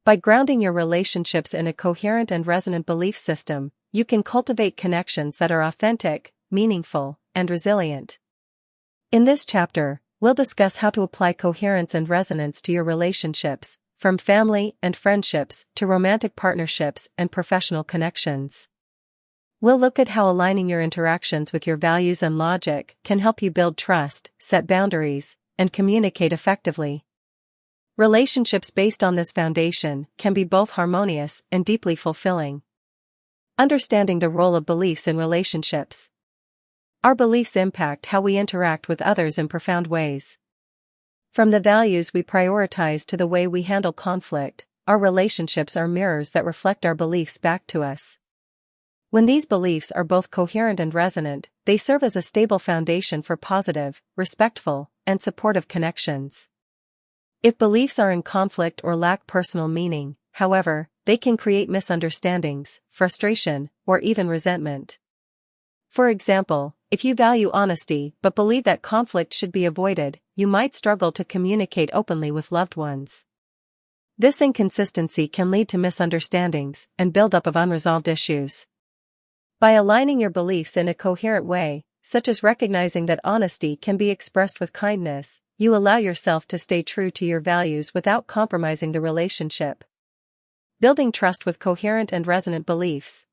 By grounding your relationships in a coherent and resonant belief system, you can cultivate connections that are authentic, meaningful, and resilient. In this chapter, we'll discuss how to apply coherence and resonance to your relationships, from family and friendships to romantic partnerships and professional connections. We'll look at how aligning your interactions with your values and logic can help you build trust, set boundaries, and communicate effectively. Relationships based on this foundation can be both harmonious and deeply fulfilling. Understanding the role of beliefs in relationships. Our beliefs impact how we interact with others in profound ways. From the values we prioritize to the way we handle conflict, our relationships are mirrors that reflect our beliefs back to us. When these beliefs are both coherent and resonant, they serve as a stable foundation for positive, respectful, and supportive connections. If beliefs are in conflict or lack personal meaning, however, they can create misunderstandings, frustration, or even resentment. For example, if you value honesty but believe that conflict should be avoided, you might struggle to communicate openly with loved ones. This inconsistency can lead to misunderstandings and buildup of unresolved issues. By aligning your beliefs in a coherent way, such as recognizing that honesty can be expressed with kindness, you allow yourself to stay true to your values without compromising the relationship. Building trust with coherent and resonant beliefs.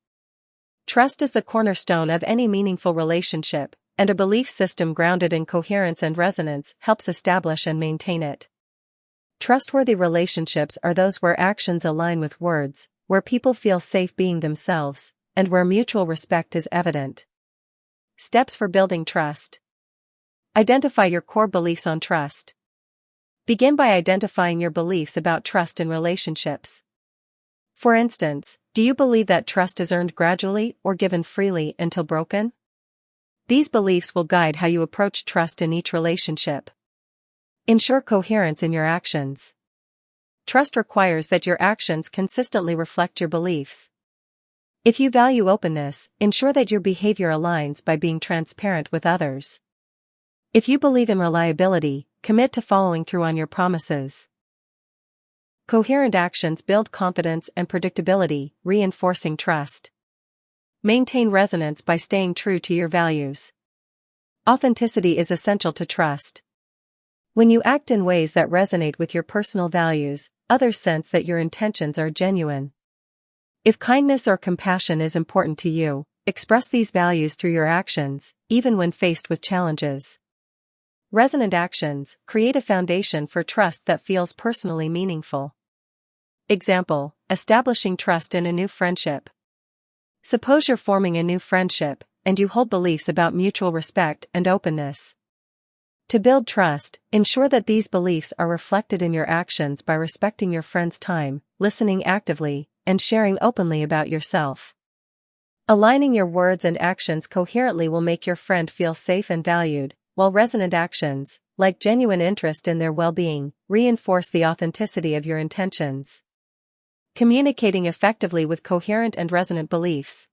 Trust is the cornerstone of any meaningful relationship, and a belief system grounded in coherence and resonance helps establish and maintain it. Trustworthy relationships are those where actions align with words, where people feel safe being themselves, and where mutual respect is evident. Steps for building trust. Identify your core beliefs on trust. Begin by identifying your beliefs about trust in relationships. For instance, do you believe that trust is earned gradually or given freely until broken? These beliefs will guide how you approach trust in each relationship. Ensure coherence in your actions. Trust requires that your actions consistently reflect your beliefs. If you value openness, ensure that your behavior aligns by being transparent with others. If you believe in reliability, commit to following through on your promises. Coherent actions build confidence and predictability, reinforcing trust. Maintain resonance by staying true to your values. Authenticity is essential to trust. When you act in ways that resonate with your personal values, others sense that your intentions are genuine. If kindness or compassion is important to you, express these values through your actions, even when faced with challenges. Resonant actions create a foundation for trust that feels personally meaningful. Example: establishing trust in a new friendship. Suppose you're forming a new friendship, and you hold beliefs about mutual respect and openness. To build trust, ensure that these beliefs are reflected in your actions by respecting your friend's time, listening actively, and sharing openly about yourself. Aligning your words and actions coherently will make your friend feel safe and valued, while resonant actions, like genuine interest in their well-being, reinforce the authenticity of your intentions. Communicating effectively with coherent and resonant beliefs.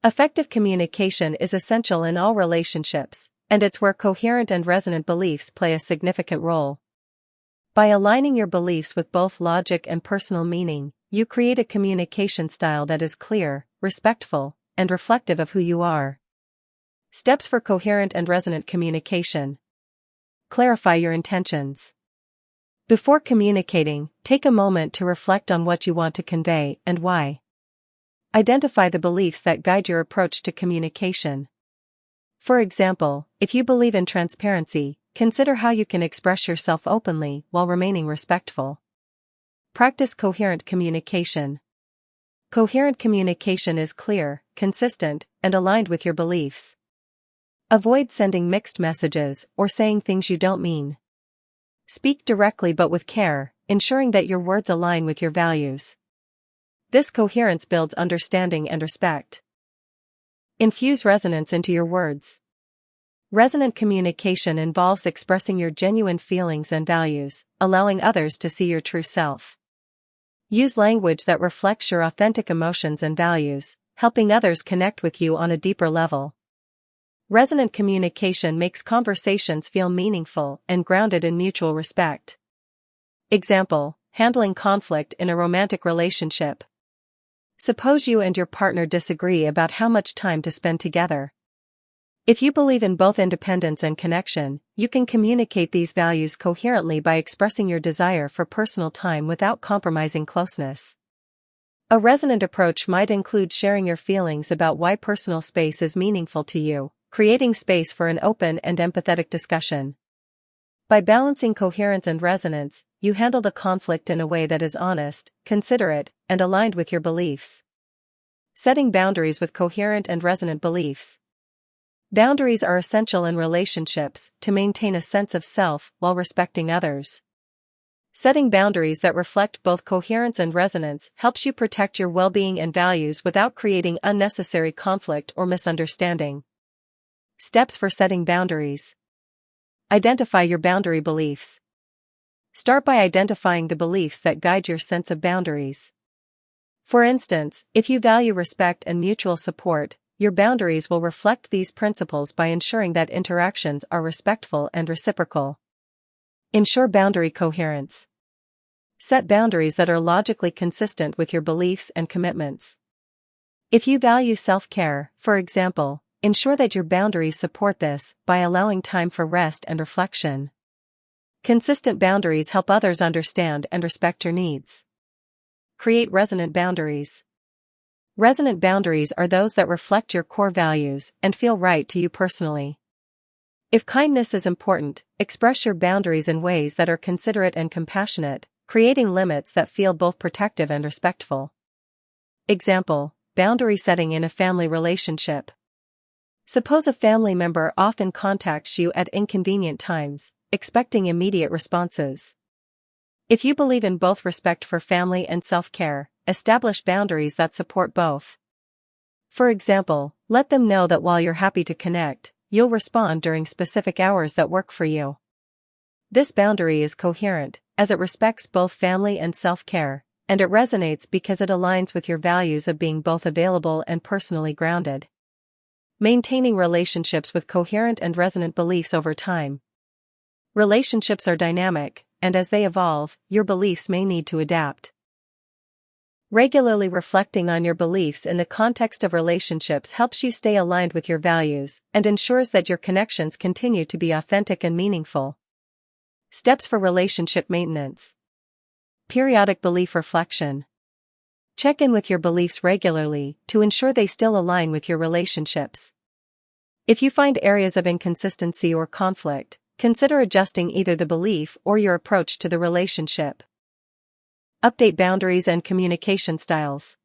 Effective communication is essential in all relationships, and it's where coherent and resonant beliefs play a significant role. By aligning your beliefs with both logic and personal meaning, you create a communication style that is clear, respectful, and reflective of who you are. Steps for coherent and resonant communication. Clarify your intentions. Before communicating, take a moment to reflect on what you want to convey and why. Identify the beliefs that guide your approach to communication. For example, if you believe in transparency, consider how you can express yourself openly while remaining respectful. Practice coherent communication. Coherent communication is clear, consistent, and aligned with your beliefs. Avoid sending mixed messages or saying things you don't mean. Speak directly but with care, ensuring that your words align with your values. This coherence builds understanding and respect. Infuse resonance into your words. Resonant communication involves expressing your genuine feelings and values, allowing others to see your true self. Use language that reflects your authentic emotions and values, helping others connect with you on a deeper level. Resonant communication makes conversations feel meaningful and grounded in mutual respect. Example: handling conflict in a romantic relationship. Suppose you and your partner disagree about how much time to spend together. If you believe in both independence and connection, you can communicate these values coherently by expressing your desire for personal time without compromising closeness. A resonant approach might include sharing your feelings about why personal space is meaningful to you, creating space for an open and empathetic discussion. By balancing coherence and resonance, you handle the conflict in a way that is honest, considerate, and aligned with your beliefs. Setting boundaries with coherent and resonant beliefs. Boundaries are essential in relationships to maintain a sense of self while respecting others. Setting boundaries that reflect both coherence and resonance helps you protect your well-being and values without creating unnecessary conflict or misunderstanding. Steps for setting boundaries. Identify your boundary beliefs. Start by identifying the beliefs that guide your sense of boundaries. For instance, if you value respect and mutual support, your boundaries will reflect these principles by ensuring that interactions are respectful and reciprocal. Ensure boundary coherence. Set boundaries that are logically consistent with your beliefs and commitments. If you value self-care, for example, ensure that your boundaries support this by allowing time for rest and reflection. Consistent boundaries help others understand and respect your needs. Create resonant boundaries. Resonant boundaries are those that reflect your core values and feel right to you personally. If kindness is important, express your boundaries in ways that are considerate and compassionate, creating limits that feel both protective and respectful. Example: boundary setting in a family relationship. Suppose a family member often contacts you at inconvenient times, expecting immediate responses. If you believe in both respect for family and self-care, establish boundaries that support both. For example, let them know that while you're happy to connect, you'll respond during specific hours that work for you. This boundary is coherent, as it respects both family and self-care, and it resonates because it aligns with your values of being both available and personally grounded. Maintaining relationships with coherent and resonant beliefs over time. Relationships are dynamic, and as they evolve, your beliefs may need to adapt. Regularly reflecting on your beliefs in the context of relationships helps you stay aligned with your values and ensures that your connections continue to be authentic and meaningful. Steps for relationship maintenance. Periodic belief reflection. Check in with your beliefs regularly to ensure they still align with your relationships. If you find areas of inconsistency or conflict, consider adjusting either the belief or your approach to the relationship. Update boundaries and communication styles.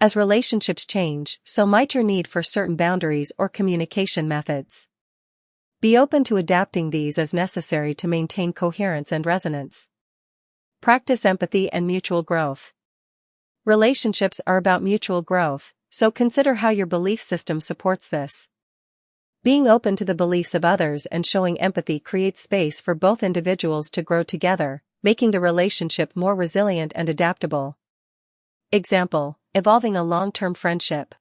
As relationships change, so might your need for certain boundaries or communication methods. Be open to adapting these as necessary to maintain coherence and resonance. Practice empathy and mutual growth. Relationships are about mutual growth, so consider how your belief system supports this. Being open to the beliefs of others and showing empathy creates space for both individuals to grow together, making the relationship more resilient and adaptable. Example: evolving a long-term friendship.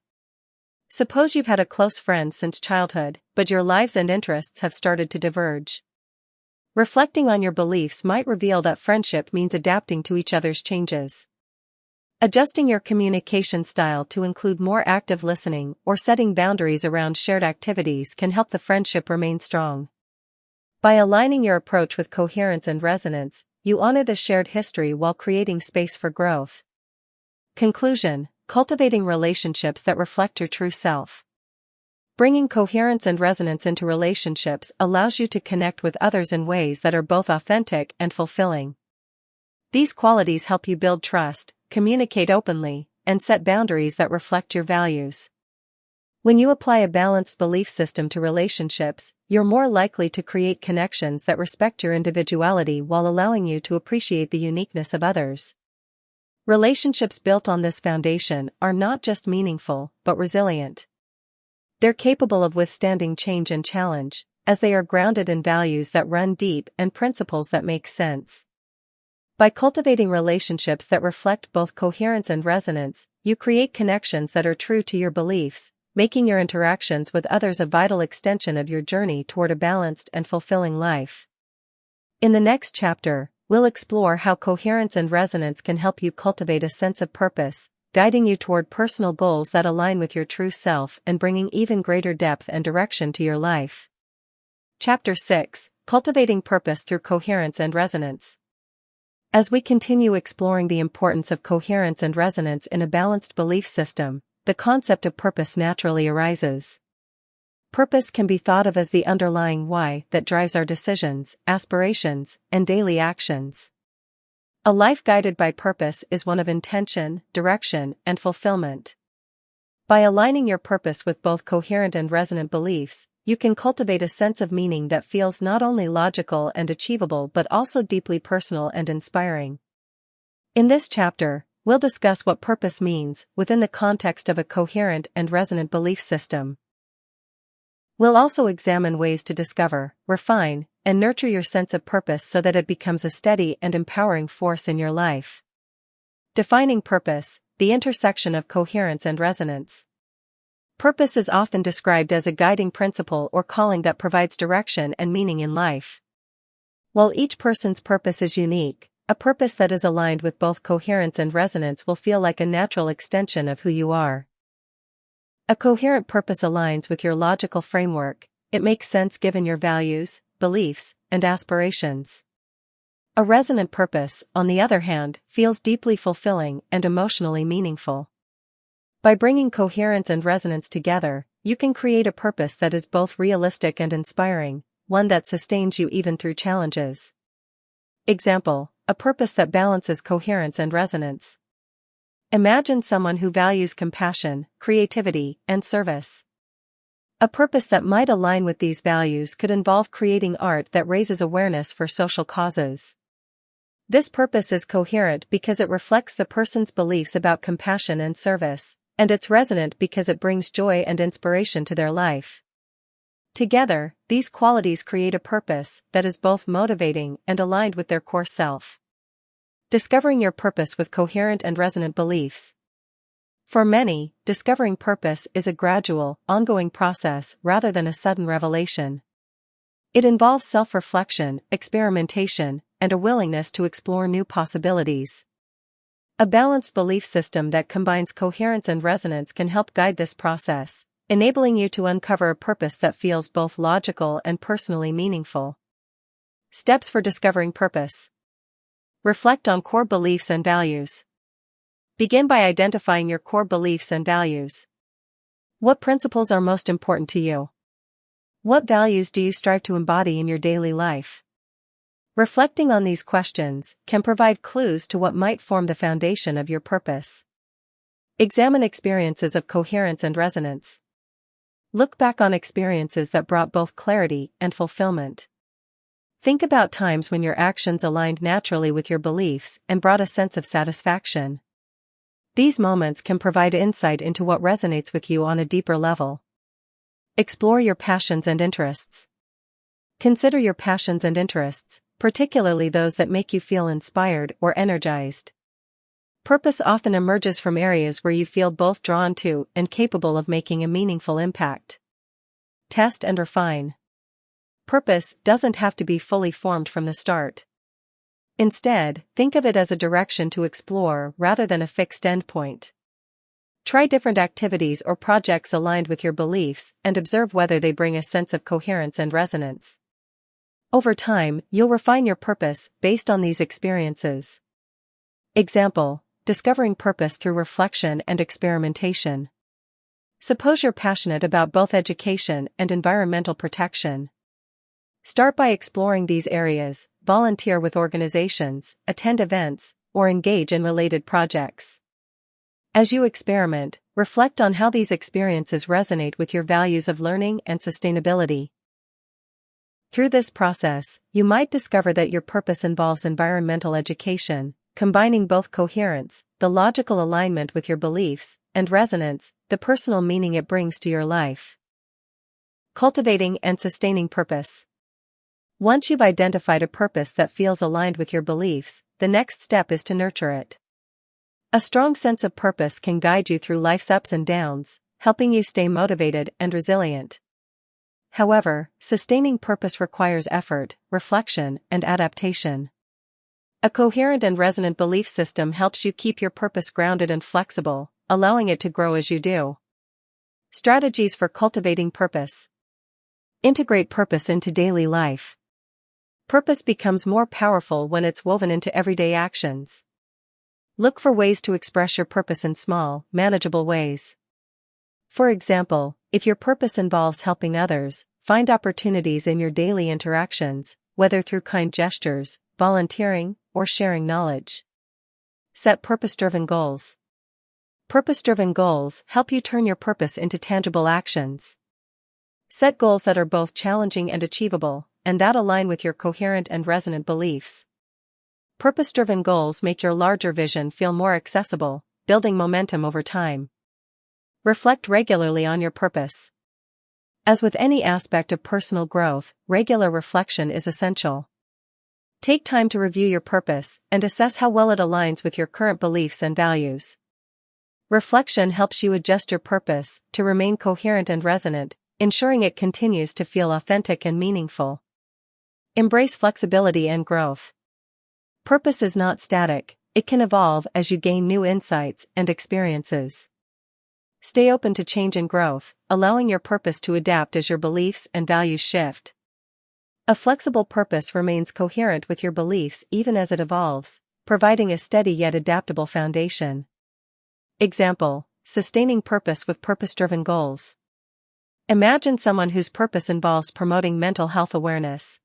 Suppose you've had a close friend since childhood, but your lives and interests have started to diverge. Reflecting on your beliefs might reveal that friendship means adapting to each other's changes. Adjusting your communication style to include more active listening or setting boundaries around shared activities can help the friendship remain strong. By aligning your approach with coherence and resonance, you honor the shared history while creating space for growth. Conclusion: cultivating relationships that reflect your true self. Bringing coherence and resonance into relationships allows you to connect with others in ways that are both authentic and fulfilling. These qualities help you build trust, communicate openly, and set boundaries that reflect your values. When you apply a balanced belief system to relationships, you're more likely to create connections that respect your individuality while allowing you to appreciate the uniqueness of others. Relationships built on this foundation are not just meaningful, but resilient. They're capable of withstanding change and challenge, as they are grounded in values that run deep and principles that make sense. By cultivating relationships that reflect both coherence and resonance, you create connections that are true to your beliefs, making your interactions with others a vital extension of your journey toward a balanced and fulfilling life. In the next chapter, we'll explore how coherence and resonance can help you cultivate a sense of purpose, guiding you toward personal goals that align with your true self and bringing even greater depth and direction to your life. Chapter 6: Cultivating Purpose Through Coherence and Resonance. As we continue exploring the importance of coherence and resonance in a balanced belief system, the concept of purpose naturally arises. Purpose can be thought of as the underlying why that drives our decisions, aspirations, and daily actions. A life guided by purpose is one of intention, direction, and fulfillment. By aligning your purpose with both coherent and resonant beliefs, you can cultivate a sense of meaning that feels not only logical and achievable but also deeply personal and inspiring. In this chapter, we'll discuss what purpose means within the context of a coherent and resonant belief system. We'll also examine ways to discover, refine, and nurture your sense of purpose so that it becomes a steady and empowering force in your life. Defining purpose: the intersection of coherence and resonance. Purpose is often described as a guiding principle or calling that provides direction and meaning in life. While each person's purpose is unique, a purpose that is aligned with both coherence and resonance will feel like a natural extension of who you are. A coherent purpose aligns with your logical framework. It makes sense given your values, beliefs, and aspirations. A resonant purpose, on the other hand, feels deeply fulfilling and emotionally meaningful. By bringing coherence and resonance together, you can create a purpose that is both realistic and inspiring, one that sustains you even through challenges. Example: a purpose that balances coherence and resonance. Imagine someone who values compassion, creativity, and service. A purpose that might align with these values could involve creating art that raises awareness for social causes. This purpose is coherent because it reflects the person's beliefs about compassion and service, and it's resonant because it brings joy and inspiration to their life. Together, these qualities create a purpose that is both motivating and aligned with their core self. Discovering your purpose with coherent and resonant beliefs. For many, discovering purpose is a gradual, ongoing process rather than a sudden revelation. It involves self-reflection, experimentation, and a willingness to explore new possibilities. A balanced belief system that combines coherence and resonance can help guide this process, enabling you to uncover a purpose that feels both logical and personally meaningful. Steps for discovering purpose. Reflect on core beliefs and values. Begin by identifying your core beliefs and values. What principles are most important to you? What values do you strive to embody in your daily life? Reflecting on these questions can provide clues to what might form the foundation of your purpose. Examine experiences of coherence and resonance. Look back on experiences that brought both clarity and fulfillment. Think about times when your actions aligned naturally with your beliefs and brought a sense of satisfaction. These moments can provide insight into what resonates with you on a deeper level. Explore your passions and interests. Consider your passions and interests, particularly those that make you feel inspired or energized. Purpose often emerges from areas where you feel both drawn to and capable of making a meaningful impact. Test and refine. Purpose doesn't have to be fully formed from the start. Instead, think of it as a direction to explore rather than a fixed endpoint. Try different activities or projects aligned with your beliefs and observe whether they bring a sense of coherence and resonance. Over time, you'll refine your purpose based on these experiences. Example: discovering purpose through reflection and experimentation. Suppose you're passionate about both education and environmental protection. Start by exploring these areas, volunteer with organizations, attend events, or engage in related projects. As you experiment, reflect on how these experiences resonate with your values of learning and sustainability. Through this process, you might discover that your purpose involves environmental education, combining both coherence, the logical alignment with your beliefs, and resonance, the personal meaning it brings to your life. Cultivating and sustaining purpose. Once you've identified a purpose that feels aligned with your beliefs, the next step is to nurture it. A strong sense of purpose can guide you through life's ups and downs, helping you stay motivated and resilient. However, sustaining purpose requires effort, reflection, and adaptation. A coherent and resonant belief system helps you keep your purpose grounded and flexible, allowing it to grow as you do. Strategies for cultivating purpose. Integrate purpose into daily life. Purpose becomes more powerful when it's woven into everyday actions. Look for ways to express your purpose in small, manageable ways. For example, if your purpose involves helping others, find opportunities in your daily interactions, whether through kind gestures, volunteering, or sharing knowledge. Set purpose-driven goals. Purpose-driven goals help you turn your purpose into tangible actions. Set goals that are both challenging and achievable, and that align with your coherent and resonant beliefs. Purpose-driven goals make your larger vision feel more accessible, building momentum over time. Reflect regularly on your purpose. As with any aspect of personal growth, regular reflection is essential. Take time to review your purpose and assess how well it aligns with your current beliefs and values. Reflection helps you adjust your purpose to remain coherent and resonant, ensuring it continues to feel authentic and meaningful. Embrace flexibility and growth. Purpose is not static, it can evolve as you gain new insights and experiences. Stay open to change and growth, allowing your purpose to adapt as your beliefs and values shift. A flexible purpose remains coherent with your beliefs even as it evolves, providing a steady yet adaptable foundation. Example: sustaining purpose with purpose-driven goals. Imagine someone whose purpose involves promoting mental health awareness.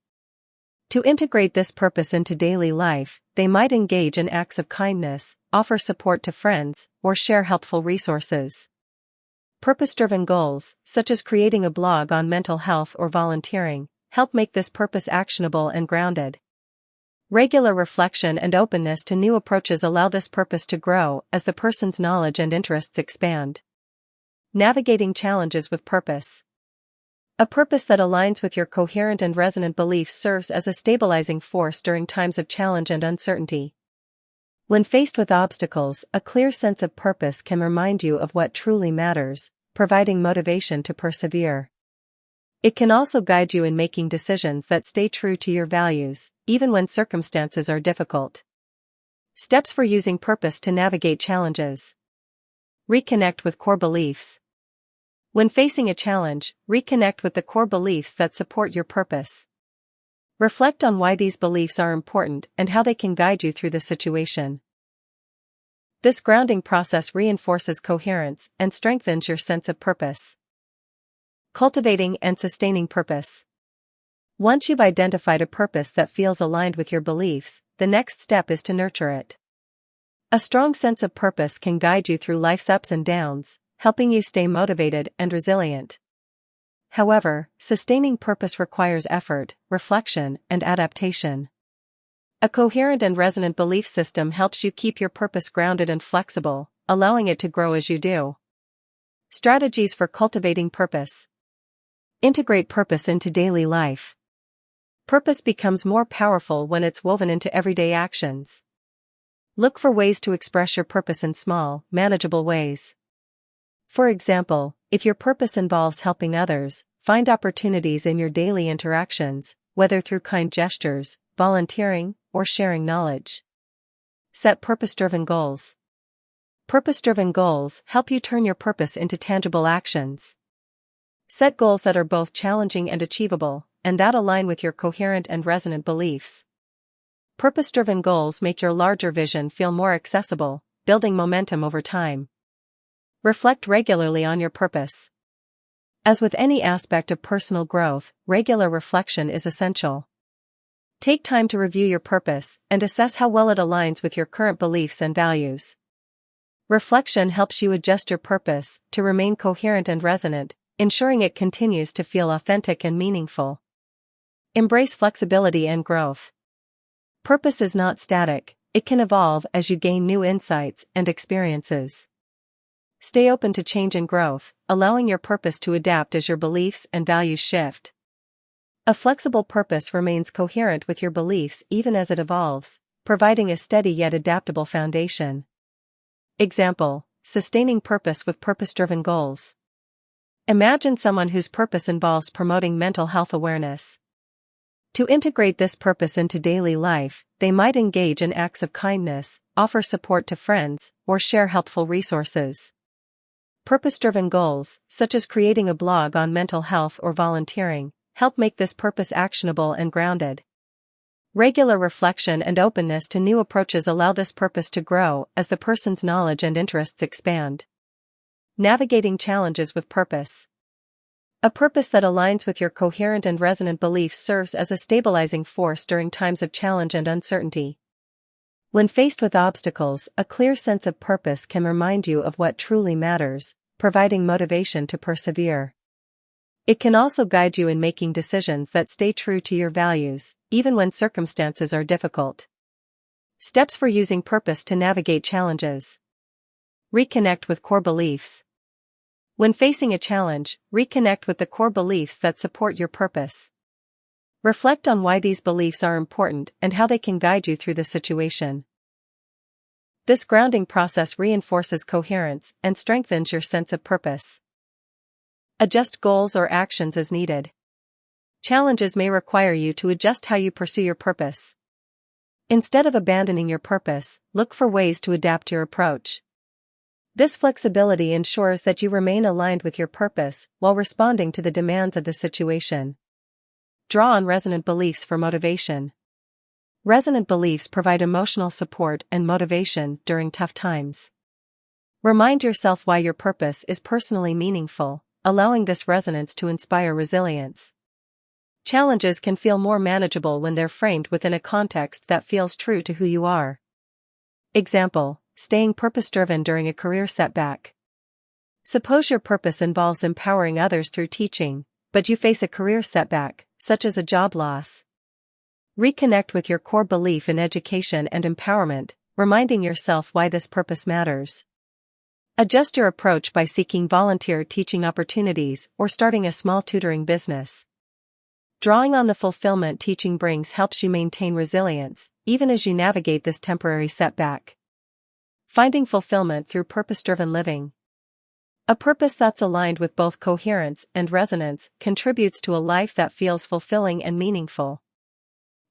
To integrate this purpose into daily life, they might engage in acts of kindness, offer support to friends, or share helpful resources. Purpose-driven goals, such as creating a blog on mental health or volunteering, help make this purpose actionable and grounded. Regular reflection and openness to new approaches allow this purpose to grow as the person's knowledge and interests expand. Navigating challenges with purpose. A purpose that aligns with your coherent and resonant beliefs serves as a stabilizing force during times of challenge and uncertainty. When faced with obstacles, a clear sense of purpose can remind you of what truly matters, providing motivation to persevere. It can also guide you in making decisions that stay true to your values, even when circumstances are difficult. Steps for using purpose to navigate challenges. Reconnect with core beliefs. When facing a challenge, reconnect with the core beliefs that support your purpose. Reflect on why these beliefs are important and how they can guide you through the situation. This grounding process reinforces coherence and strengthens your sense of purpose. Cultivating and sustaining purpose. Once you've identified a purpose that feels aligned with your beliefs, the next step is to nurture it. A strong sense of purpose can guide you through life's ups and downs, helping you stay motivated and resilient. However, sustaining purpose requires effort, reflection, and adaptation. A coherent and resonant belief system helps you keep your purpose grounded and flexible, allowing it to grow as you do. Strategies for cultivating purpose. Integrate purpose into daily life. Purpose becomes more powerful when it's woven into everyday actions. Look for ways to express your purpose in small, manageable ways. For example, if your purpose involves helping others, find opportunities in your daily interactions, whether through kind gestures, volunteering, or sharing knowledge. Set purpose-driven goals. Purpose-driven goals help you turn your purpose into tangible actions. Set goals that are both challenging and achievable, and that align with your coherent and resonant beliefs. Purpose-driven goals make your larger vision feel more accessible, building momentum over time. Reflect regularly on your purpose. As with any aspect of personal growth, regular reflection is essential. Take time to review your purpose and assess how well it aligns with your current beliefs and values. Reflection helps you adjust your purpose to remain coherent and resonant, ensuring it continues to feel authentic and meaningful. Embrace flexibility and growth. Purpose is not static, it can evolve as you gain new insights and experiences. Stay open to change and growth, allowing your purpose to adapt as your beliefs and values shift. A flexible purpose remains coherent with your beliefs even as it evolves, providing a steady yet adaptable foundation. Example: sustaining purpose with purpose-driven goals. Imagine someone whose purpose involves promoting mental health awareness. To integrate this purpose into daily life, they might engage in acts of kindness, offer support to friends, or share helpful resources. Purpose-driven goals, such as creating a blog on mental health or volunteering, help make this purpose actionable and grounded. Regular reflection and openness to new approaches allow this purpose to grow as the person's knowledge and interests expand. Navigating challenges with purpose. A purpose that aligns with your coherent and resonant beliefs serves as a stabilizing force during times of challenge and uncertainty. When faced with obstacles, a clear sense of purpose can remind you of what truly matters, providing motivation to persevere. It can also guide you in making decisions that stay true to your values, even when circumstances are difficult. Steps for using purpose to navigate challenges. Reconnect with core beliefs. When facing a challenge, reconnect with the core beliefs that support your purpose. Reflect on why these beliefs are important and how they can guide you through the situation. This grounding process reinforces coherence and strengthens your sense of purpose. Adjust goals or actions as needed. Challenges may require you to adjust how you pursue your purpose. Instead of abandoning your purpose, look for ways to adapt your approach. This flexibility ensures that you remain aligned with your purpose while responding to the demands of the situation. Draw on resonant beliefs for motivation. Resonant beliefs provide emotional support and motivation during tough times. Remind yourself why your purpose is personally meaningful, allowing this resonance to inspire resilience. Challenges can feel more manageable when they're framed within a context that feels true to who you are. Example: staying purpose-driven during a career setback. Suppose your purpose involves empowering others through teaching, but you face a career setback, such as a job loss. Reconnect with your core belief in education and empowerment, reminding yourself why this purpose matters. Adjust your approach by seeking volunteer teaching opportunities or starting a small tutoring business. Drawing on the fulfillment teaching brings helps you maintain resilience, even as you navigate this temporary setback. Finding fulfillment through purpose-driven living. A purpose that's aligned with both coherence and resonance contributes to a life that feels fulfilling and meaningful.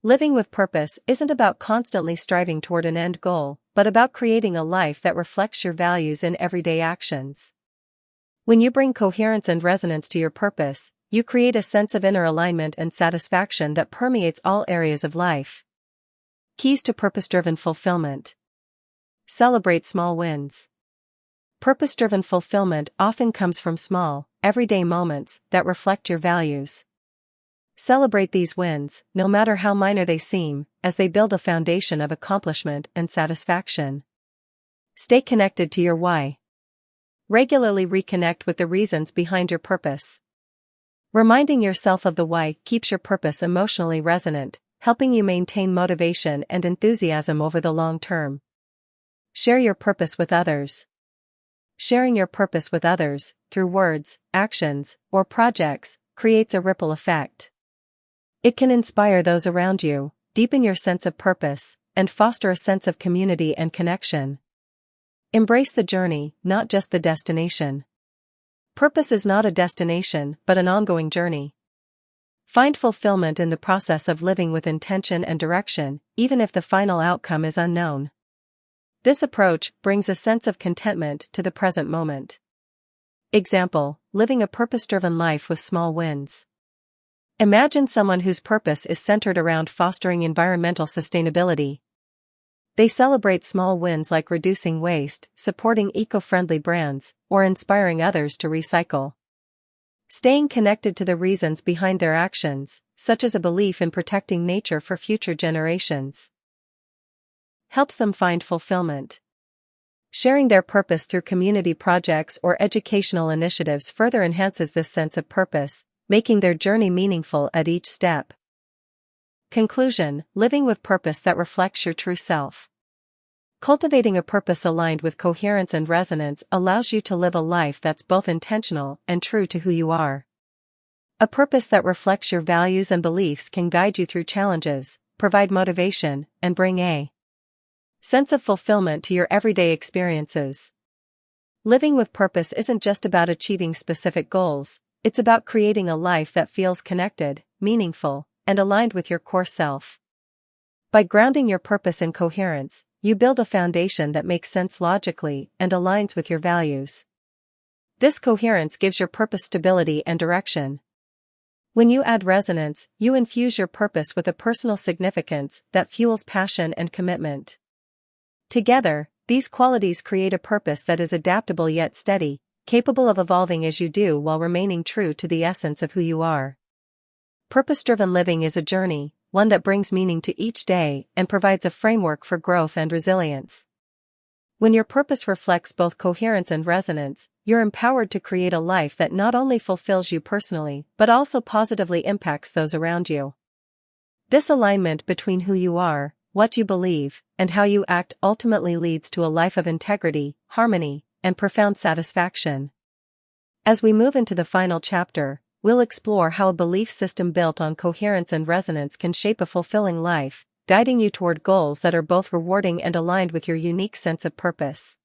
Living with purpose isn't about constantly striving toward an end goal, but about creating a life that reflects your values in everyday actions. When you bring coherence and resonance to your purpose, you create a sense of inner alignment and satisfaction that permeates all areas of life. Keys to purpose-driven fulfillment. Celebrate small wins. Purpose-driven fulfillment often comes from small, everyday moments that reflect your values. Celebrate these wins, no matter how minor they seem, as they build a foundation of accomplishment and satisfaction. Stay connected to your why. Regularly reconnect with the reasons behind your purpose. Reminding yourself of the why keeps your purpose emotionally resonant, helping you maintain motivation and enthusiasm over the long term. Share your purpose with others. Sharing your purpose with others, through words, actions, or projects, creates a ripple effect. It can inspire those around you, deepen your sense of purpose, and foster a sense of community and connection. Embrace the journey, not just the destination. Purpose is not a destination, but an ongoing journey. Find fulfillment in the process of living with intention and direction, even if the final outcome is unknown. This approach brings a sense of contentment to the present moment. Example: living a purpose-driven life with small wins. Imagine someone whose purpose is centered around fostering environmental sustainability. They celebrate small wins like reducing waste, supporting eco-friendly brands, or inspiring others to recycle. Staying connected to the reasons behind their actions, such as a belief in protecting nature for future generations, helps them find fulfillment. Sharing their purpose through community projects or educational initiatives further enhances this sense of purpose, making their journey meaningful at each step. Conclusion: living with purpose that reflects your true self. Cultivating a purpose aligned with coherence and resonance allows you to live a life that's both intentional and true to who you are. A purpose that reflects your values and beliefs can guide you through challenges, provide motivation, and bring a sense of fulfillment to your everyday experiences. Living with purpose isn't just about achieving specific goals, it's about creating a life that feels connected, meaningful, and aligned with your core self. By grounding your purpose in coherence, you build a foundation that makes sense logically and aligns with your values. This coherence gives your purpose stability and direction. When you add resonance, you infuse your purpose with a personal significance that fuels passion and commitment. Together, these qualities create a purpose that is adaptable yet steady, capable of evolving as you do while remaining true to the essence of who you are. Purpose-driven living is a journey, one that brings meaning to each day and provides a framework for growth and resilience. When your purpose reflects both coherence and resonance, you're empowered to create a life that not only fulfills you personally but also positively impacts those around you. This alignment between who you are, what you believe, and how you act ultimately leads to a life of integrity, harmony, and profound satisfaction. As we move into the final chapter, we'll explore how a belief system built on coherence and resonance can shape a fulfilling life, guiding you toward goals that are both rewarding and aligned with your unique sense of purpose.